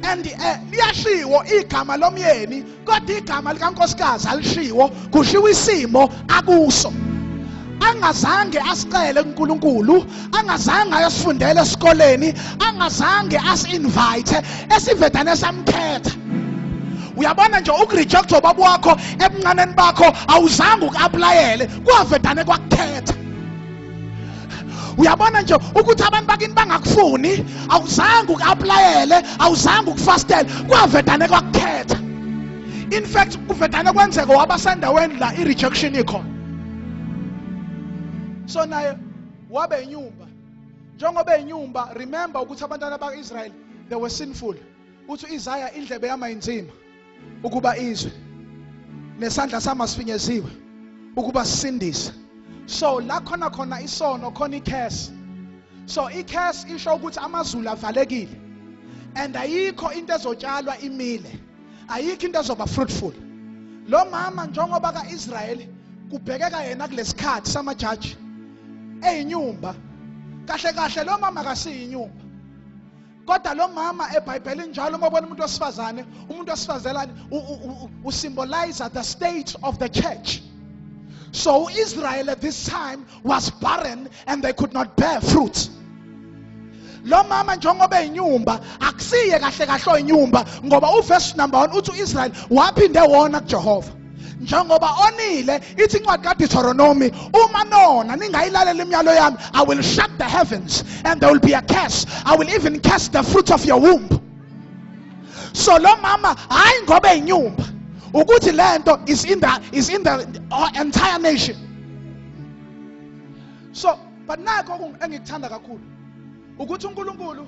And liyashiwo igama lomyeni, kodwa igama likankosikazi alishiwo, kushiwo isimo akuso. Angazange asicele uNkulunkulu, angazange ayosifundela esikoleni, angazange as-invite, esivedane samkhetha. Uyabona nje ukureject obaba wakho ebuncaneni bakho awuzange uku-aplayele, kwavedane kwakukhetha. Uyabona nje ukuthi abantu bakini bangakufuni, awuzange uku-aplayele, awuzange ukufastele, kwavedane kwakukhetha. In fact kuvedane kwenzeka wabasendaweni la i-rejection ikhona. So naye wabe inyumba. Njengoba inyumba, remember ukuthi abantwana bakaIsrael they were sinful. Uthi uIsaiah indlebe yama inzima ukuba izwe, nesandla sama sifinyeziwe ukuba sisindise. So la khona isono, khona i-curse. So i-curse isho ukuthi amazulu avalekile, and ayikho into ezotshalwa imile, ayikho into ezoba fruitful. Lo mama njengoba kaIsrael kubhekeka yena kulesikhathi samajaji eyinyumba, kahle lo mama akasiyinyumba. Kodwa lo mama eBhayibhelini njalo uma ubona umuntu wesifazane usymbolize the state of the church. So Israel at this time was barren and they could not bear fruit. Lo mama njengoba inyumba akusiye kahle inyumba, ngoba uverse number 1 uthi uIsrael waphinde wona kuJehova. Njengoba onile ithi incwadi kaDeuteronomy, uma nona ningayilalela imiyalo yami, I will shut the heavens and there will be a curse. I will even curse the fruit of your womb. So lo mama hayi ngoba inyumba, ukuthi lento is in the entire nation. So but nakho engikuthanda kakhulu ukuthi uNkulunkulu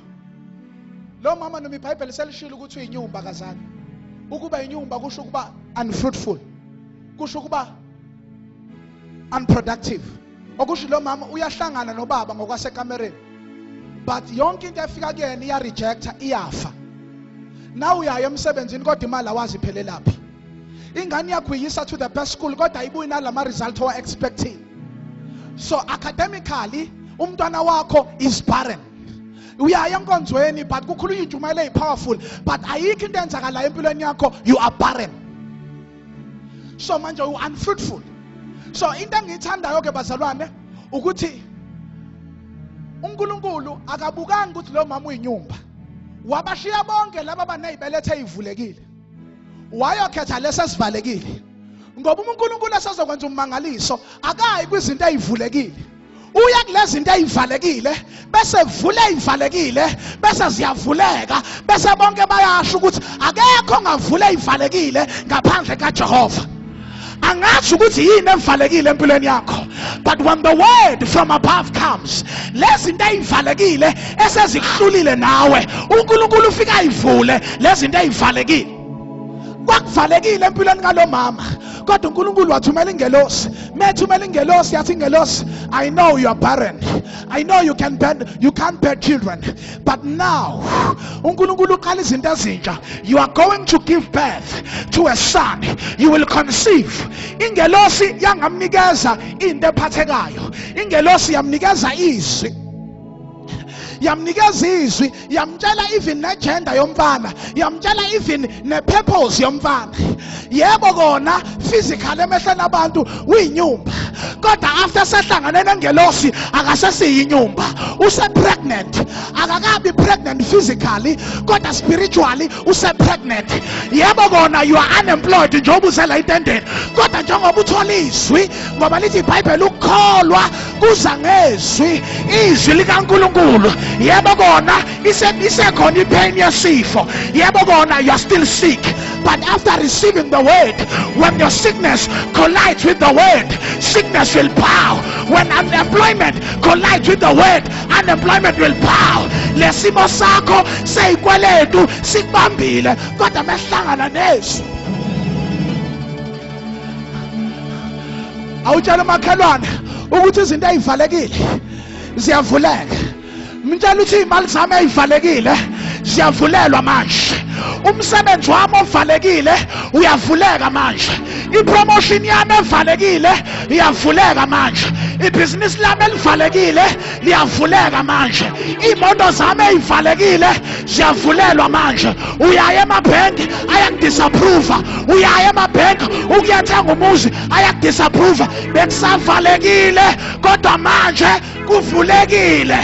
lo mama noma iBhayibheli selishilo ukuthi uyinyumba kazana. Ukuba inyumba kusho ukuba unfruitful, kusho ukuba unproductive, okusho lo mama uyahlangana nobaba ngokwasekamereni, but yonke into efika kuyena iya rejecta, iyafa. Now uyayo emsebenzini kodwa imali awazi iphelelaphi. Ingane yakho uyisa to the best school kodwa ayibuyi nalama result owa expecting. So academically umntwana wakho is barren. Uyaya enkonzweni but kukhulunywa injumayelo powerful, but ayikho into enzakala empilweni yakho, you are barren. So manje you unfruitful. So into engiyithandayo ke bazalwane ukuthi uNkulunkulu akabukanga ukuthi lo mama uyinyumba. Wabashiya bonke laba abanezibelethe ezivulekile. Wayokhetha lesesivalekile. Ngoba uNkulunkulu esezokwenza ummangaliso akayi kwizinto ezivulekile. Uya kulezi zinto ezivalekile bese kuvule ezivalekile bese ziyavuleka bese bonke bayasho ukuthi akekho ongavule ezivalekile ngaphandle kaJehova. Angazi ukuthi yini evalekile empilweni yakho, but when the word from above comes, lezi zinto ezivalekile esezikuhlulile nawe uNkulunkulu ufika ayivule lezi zinto ezivalekile. Kwakuvalekile empilweni ngalo mama kodwa uNkulunkulu wathumela ingelosi. Methumela ingelosi yathi ingelosi, I know you are barren, I know you can't bear children, but now uNkulunkulu uqala izinto ezintsha. You are going to give birth to a son, you will conceive. Ingelosi yangamnikeza into ephathekayo. Ingelosi yamnikeza izwi, yamnikeza izwi, yamtshela even negender yomfana, yamtshela even nepurpose yomfana. Yebo kona physical emehlweni abantu uyinyumba, kodwa after sehlangane nengelosi akasesiyinyumba. Use pregnant, akakabi pregnant physically kodwa spiritually use pregnant. Yebo kona you are unemployed njengoba usela intendeni, kodwa njengoba uthola izwi, ngoba lithi iBhayibheli ukukholwa kuza ngezwi, izwi likaNkulunkulu. Yebo kona isekhona ipain yesifo. Yebo kona you are still sick, but after receiving the word, when your sickness collides with the word, sickness will bow. When unemployment collides with the word, unemployment will bow. Lesimo sakho seyikweletu sikubambile kodwa mehlangana nezwi. Awutshela umakhelwane ukuthi izinto ezivalekile ziyavuleka. Mtshela ukuthi imali zami ezivalekile ziyavulelwa manje. Umsebenzi wami ovalekile uyavuleka manje. Ipromotion yami evalekile iyavuleka manje. Ibhizinisi lami elivalekile liyavuleka manje. Imoto zami ezivalekile ziyavulelwa manje. Uyaya emabhenki ayakudisapprove, uyaya emabhenki ukuyathenga umuzi ayakudisapprove. Bekusavalekile kodwa manje kuvulekile.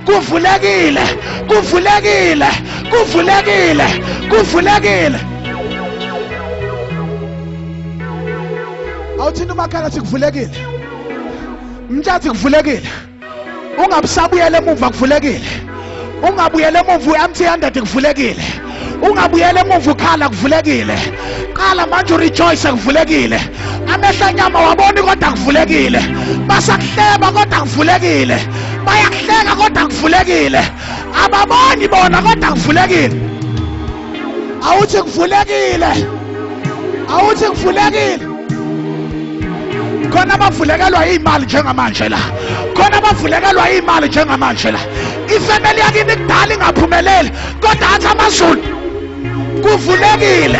Kuvulekile, kuvulekile, kuvulekile, kuvulekile. Awuthini umakhala athi kuvulekile? Mthatha kuvulekile. Ungabusabuyela emuva kuvulekile. Ungabuyela emuva uMT100 kuvulekile. Ungabuyela emuva ukhala kuvulekile. Qala manje urejoice kuvulekile. Amehla nyama wabona kodwa kuvulekile. Basakuhleba kodwa kuvulekile. Bayakuhleka kodwa kuvulekile. Ababoni bona kodwa kuvulekile. Awuthi kuvulekile. Awuthi kuvulekile. Khona abavulekelwa imali njengamanje la. Khona abavulekelwa imali njengamanje la. Ifamily yakini kudala ingaphumeleli kodwa athi amazulu kuvulekile.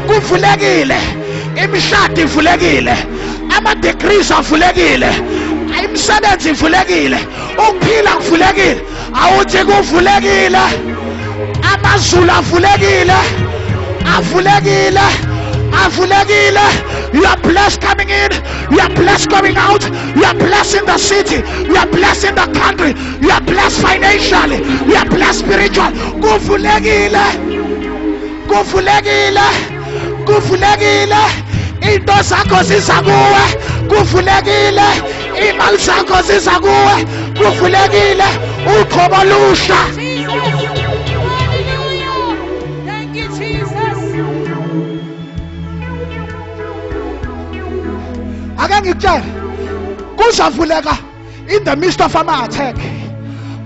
Kuvulekile. Imishado ivulekile. Ama degrees avulekile. Imisebenzi ivulekile. Ukuphila kuvulekile. Awuthi kuvulekile. Amazulu avulekile. Avulekile. Avulekile. You are blessed coming in, you are blessed going out, you are blessed in the city, you are blessed in the country, you are blessed financially, you are blessed spiritually. Kuvulekile. Kuvulekile. Kuvulekile. Into zakho ziza kuwe. Kuvulekile. Imali zakho ziza kuwe. Kuvulekile. Uqobo lusha. Thank you, Jesus. Ake ngikutshela, kuzavuleka in the midst of ama attack.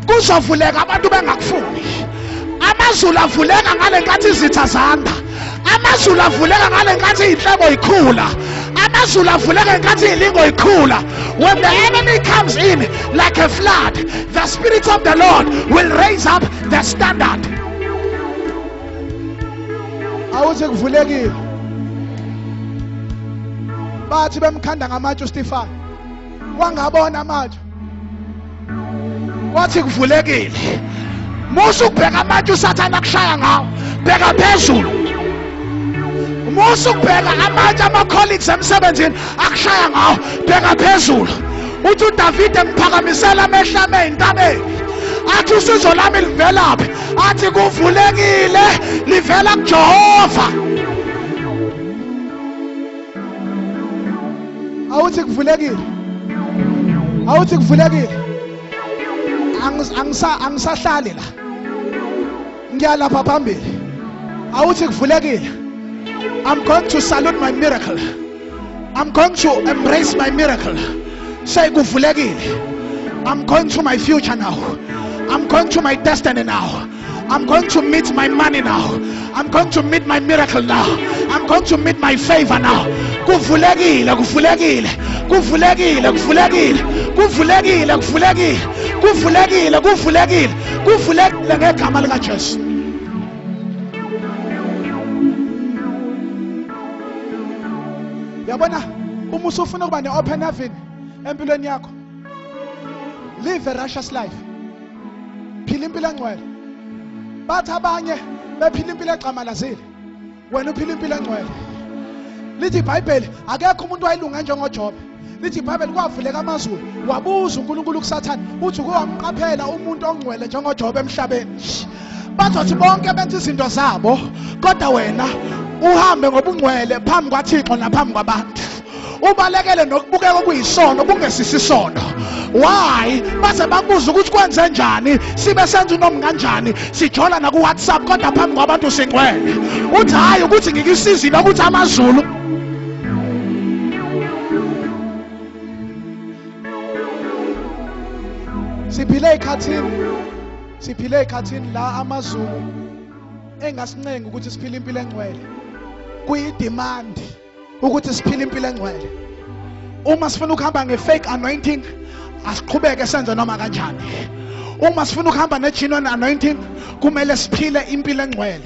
Kuzavuleka abantu bengakufuni. Amazulu avuleka ngale nkathi izitha zanda. Amazulu avuleka ngale nkathi inhlebo ikhula. amazulu avuleke ngenkathi ilingo ikhula. When the enemy comes in like a flood, the Spirit of the Lord will raise up the standard. Awuthi kuvulekile. Bathi bemkhanda ngamatshe uStefan. Wangabona amatshe. Wathi kuvulekile. Musu kubheka amatshe uSathane akushaya ngawo. Bheka phezulu. Musu kubheka amatshe ama-colleagues emsebenzini akushaya ngawo. Bheka phezulu. Uthi uDavide ngiphakamisela amehlo ami ey'ntabeni. Athi usizo lami livelaphi? Athi kuvulekile livela kuJehova. Awuthi kuvulekile. Awuthi kuvulekile. Angisahlali la. Ngiyalapha phambili. Awuthi kuvulekile. I'm going to salute my miracle. I'm going to embrace my miracle. Say kuvulekile. I'm going to my future now. I'm going to my destiny now. I'm going to meet my money now. I'm going to meet my miracle now. I'm going to meet my favor now. Kuvulekile, kuvulekile, kuvulekile, kuvulekile, kuvulekile, kuvulekile, kuvulekile, kuvulekile, kuvulekile ngegama likaJesu. Yabona, uma usufuna ukuba ne-open heaven empilweni yakho, live a righteous life. Phila impilo engcwele. Bathi abanye bephila impilo egcamalazile, wena uphila impilo engcwele. Lithi iBhayibheli akekho umuntu wayilunga njengoJobe. Lithi iBhayibheli kwavuleka amazulu wabuza uNkulunkulu kuSathane uthi kuwamqaphela umuntu ongcwele njengoJobe emhlabeni. Bathi bonke benza izinto zabo kodwa wena uhambe ngobungcwele phambi kwaThixo naphambi kwabantu. Ubalekele nokubukeka okuyisono kungesisisono. Why? Base bakubuza ukuthi kwenze njani, sibe senza unomi kanjani, sijola na ku WhatsApp kodwa phambi kwabantu singcwele. Uthi hayi ukuthi ngikisizile ukuthi amazulu. Siphile ekhathini la amazulu engasincenga ukuthi siphile impilo engcwele. Kuyidemand ukuthi siphile impilo engcwele. Uma sifuna ukuhamba nge-fake anointing, asiqhubeke senze noma kanjani. Uma sifuna ukuhamba ne-genuine anointing, kumele siphile impilo engcwele.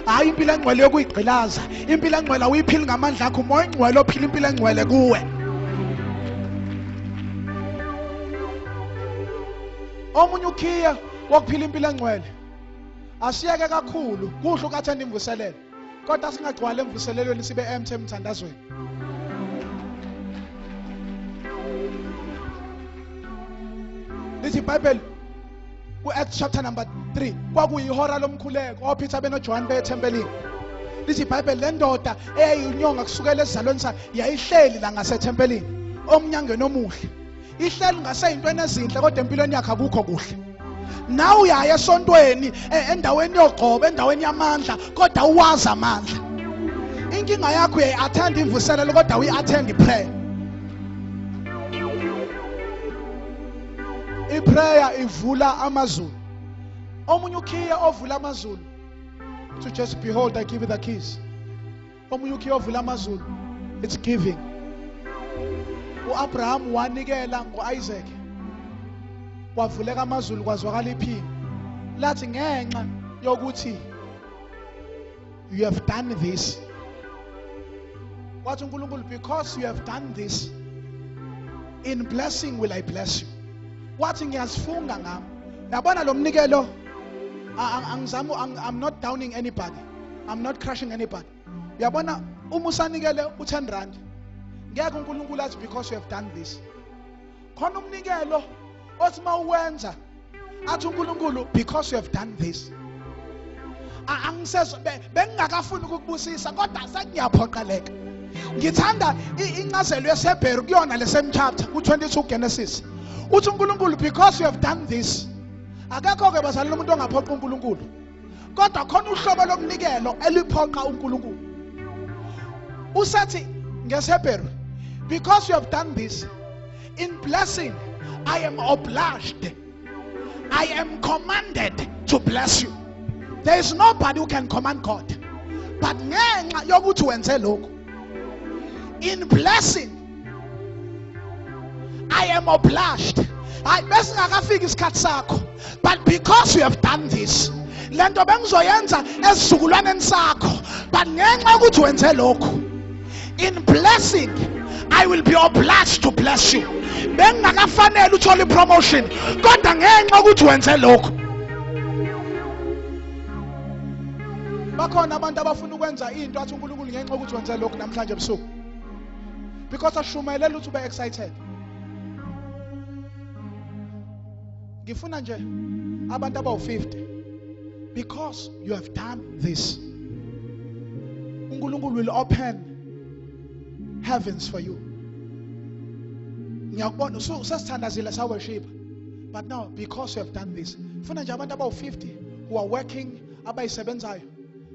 Hayi impilo engcwele yokuyigqilaza. Impilo engcwele uyiphila ngamandla akho, umoya engcwele ophila impilo engcwele kuwe. Omunye ukhiya wokuphila impilo engcwele. Asiyeke kakhulu, kuhle ukathanda imvuselelo. Kodwa singagcwala emvuselelweni sibe empty emthandazweni. Lithi iBhayibheli ku-Acts chapter number 3 kwakuyihora lomkhuleko oPeter benoJohn bethempelini. Lithi iBhayibheli le ndoda eyayinyonga kusukela esizalweni sayo yayihleli la ngasethempelini omnyangweni omuhle. Ihleli ngaseyintweni ezinhle kodwa empilweni yakhe akukho kuhle. Nawe uyaya esontweni endaweni yogqobo, endaweni yamandla kodwa uwazi amandla. Inkinga yakho uyayi-attend imvuselelo kodwa uyi-attend iprayer. Iprayer ivula amazulu. Omunye ukhiya ovula amazulu. To just behold, I give you the keys. Omunye ukhiya ovula amazulu. It's giving. uAbraham wanikela ngoIsaac. Kwavuleka amazulu kwazwakala iphini. Lathi ngenxa yokuthi you have done this. Wathi uNkulunkulu, because you have done this, in blessing will I bless you. Wathi ngiyazifunga ngami. Yabona lo mnikelo, I'm not downing anybody. I'm not crushing anybody. Yabona uma usanikele u10 ngeke uNkulunkulu athi because you have done this. Khona umnikelo othi mawuwenza athi uNkulunkulu because you have done this. Angisezwe bengingakafuni ukukubusisa kodwa sengiyaphoqeleka. Ngithanda incazelo yeSebheru kuyona lesame chapter ku22 Genesis. Uthi uNkulunkulu because you have done this. Akekho ke bazalwane umuntu ongaphoqa uNkulunkulu. Kodwa khona uhlobo lomnikelo eliphoqa uNkulunkulu. Usathi ngeSebheru because you have done this, in blessing I am obliged, I am commanded to bless you. There is nobody who can command God. But ngenxa yokuthi wenze lokho, In blessing, I am obliged. But because you have done this, lento bengizoyenza esizukulwaneni sakho, but ngenxa ukuthi wenze lokho, in blessing I will be obliged to bless you. Bengingakafanele uthole promotion, kodwa ngenxa ukuthi wenze lokho. Bakhona abantu abafuna ukwenza into athi uNkulunkulu ngenxa ukuthi wenze lokho namhlanje ebusuku, because ashumayela ukuthi ube excited. Ngifuna nje abantu abawu-50, because you have done this, uNkulunkulu will open heavens for you. Ngiyakubona sesithandazile saworship, but now because you have done this, ngifuna nje abantu abawu-50 who are working, abayisebenzayo,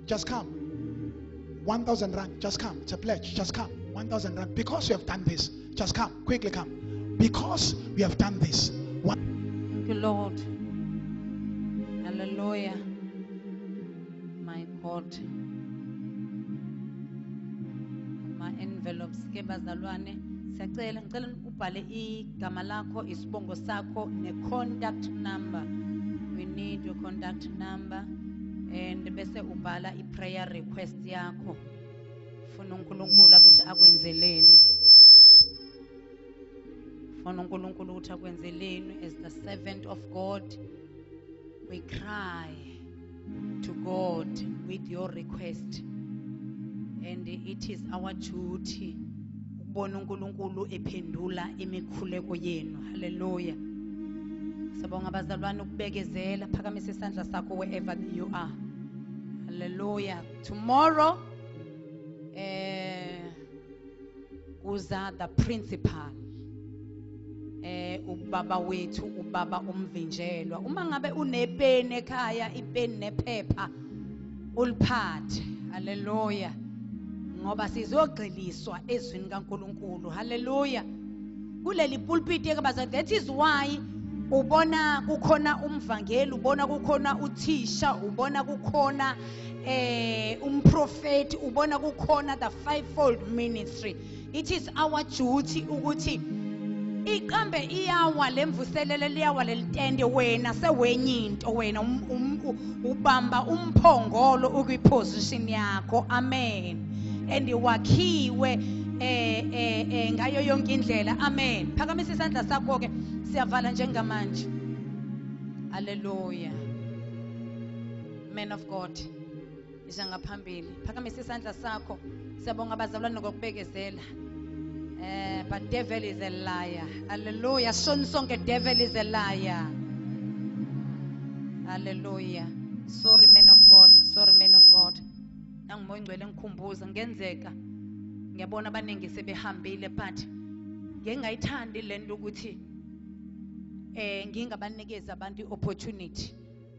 just come. 1,000 rand, just come. It's a pledge, just come. 1,000 rand, because you have done this, just come, quickly come, because we have done this. Thank you, Lord. Hallelujah. My God. My envelopes ke bazalwane, ngicela ubhale igama lakho, isibongo sakho, ne-contact number. We need your contact number, and bese ubhala i-prayer request yakho. Funa uNkulunkulu ukuthi akwenzeleni. As the servant of God, we cry to God with your request, and it is our duty ukubona uNkulunkulu ephendula imikhuleko yenu. Hallelujah. Sabonga abazalwane ukubekezela, phakamisa isandla sakho wherever you are. Hallelujah. Tomorrow uza the principal, ubaba wethu, ubaba umvinjelwa. Uma ngabe unepeni ekhaya, ipeni nephepha uliphathe. Hallelujah. Ngoba sizogxiliswa ezwini kaNkulunkulu. Hallelujah. Kuleli pulpit ekabaza, that is why ubona kukhona umvangeli, ubona kukhona uthisha, ubona kukhona umprofeti, ubona kukhona the fivefold ministry. It is our duty ukuthi iqambe iyawa lemvuselele liyawa lelitende wena sewenye into, wena ubamba umphongolo ukwiposition yakho. Amen. And wakhiwe ngayo yonke indlela. Amen. Phakamisa isandla sakho ke, siyavala njengamanje. Hallelujah. Man of God, isha ngaphambili. Phakamisa isandla sakho. Siyabonga abazalwane ngokubekezela. But devil is a liar. Hallelujah. Sonke devil is a liar. Hallelujah. Sorry, man of God. Sorry, man of God. Angimoya ngcwele ngikhumbuza ngenzeka. Ngiyabona abaningi sebehambile, but ngengayithandi lento ukuthi ngingabanikeza abantu opportunity.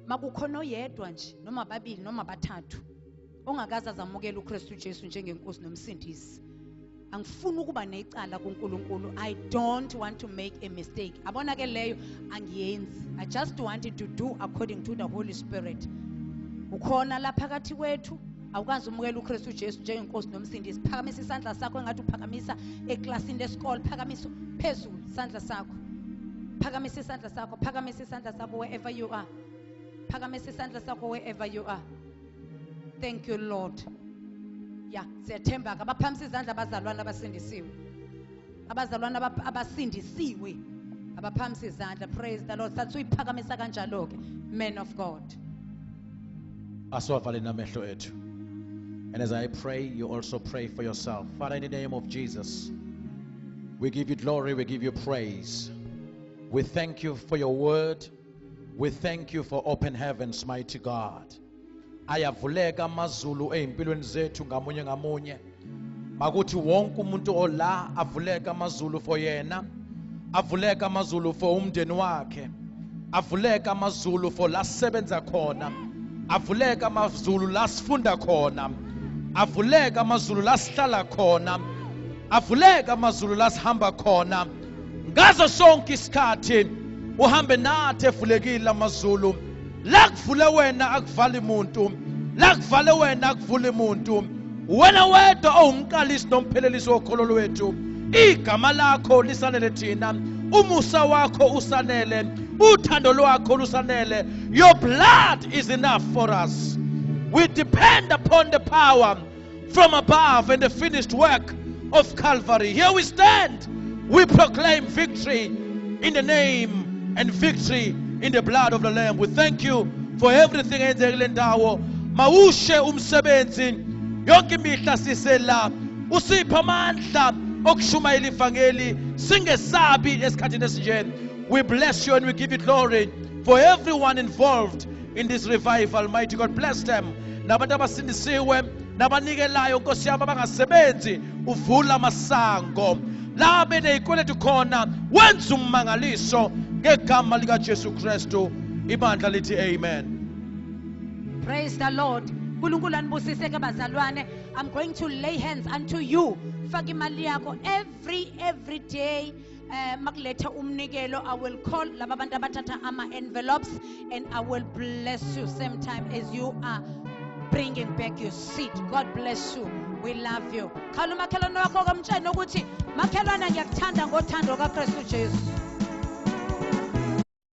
Makukhona oyedwa nje noma babili noma bathathu ongakaza zamukela uKristu Jesu njengenkosi nomsindisi. Angifuni ukuba necala kuNkulunkulu. I don't want to make a mistake. Abona ke leyo angiyenzi. I just wanted to do according to the Holy Spirit. Ukhona la phakathi kwethu awukazi umukela uKristu Jesu njengenkosi nomsindisi. Phakamisa isandla sakho engathi uphakamisa eclassini lesikole. Phakamisa phezulu isandla sakho. Phakamisa isandla sakho. Phakamisa isandla sakho wherever you are. Phakamisa isandla sakho wherever you are. Thank you, Lord. Yeah, siyathemba abaphamisa izandla abazalwane abasindisiwe. Abazalwane abasindisiwe abaphamisa izandla. Praise the Lord. Sathi uyiphakamisa kanjalo ke, man of God. Aswavale namehlo ethu. And as I pray, you also pray for yourself. Father, in the name of Jesus, we give you glory, we give you praise. We thank you for your word. We thank you for open heavens, mighty God. Ayavuleka amazulu ezimpilweni zethu ngamunye ngamunye. Makuthi wonke umuntu ola avuleka amazulu for yena, avuleka amazulu for umndeni wakhe, avuleka amazulu for la sebenza khona, avuleka amazulu la sifunda khona, avuleka amazulu la sihlala khona, avuleka amazulu la sihamba khona. Ngazo sonke isikhathi uhambe nathi evulekile amazulu. La kuvule wena akuvali umuntu, la kuvale wena akuvule umuntu. wena wedwa owumqalisi nomphelelisi wokholo lwethu. Igama lakho lisanele thina, umusa wakho usanele, uthando lwakho lusanele. Your blood is enough for us. We depend upon the power from above and the finished work of Calvary. Here we stand. We proclaim victory in the name and victory in the blood of the Lamb. We thank you for everything enzekile ndawo. Mawushe umsebenzi yonke imihla sisela. Usipha amandla okushumayela ivangeli singesabi esikhathini esinje. We bless you and we give you glory for everyone involved in this revival. Mighty God, bless them. Nabantu abasindisiwe nabanikelayo Nkosi yami abangasebenzi uvula amasango. La beneyikweletu khona wenza ummangaliso ngegama lika Jesu Kristu. Ibandla lithi amen. Praise the Lord. uNkulunkulu anibusise ke bazalwane. I'm going to lay hands unto you. Faka imali yakho every day. Makuletha umnikelo, I will call laba bantu abathatha ama envelopes and I will bless you same time as you are bringing back your seed. God bless you. We love you. Khala umakhelwane wakho kamtshela ukuthi makhelwane ngiyakuthanda ngothando kaKristu Jesu.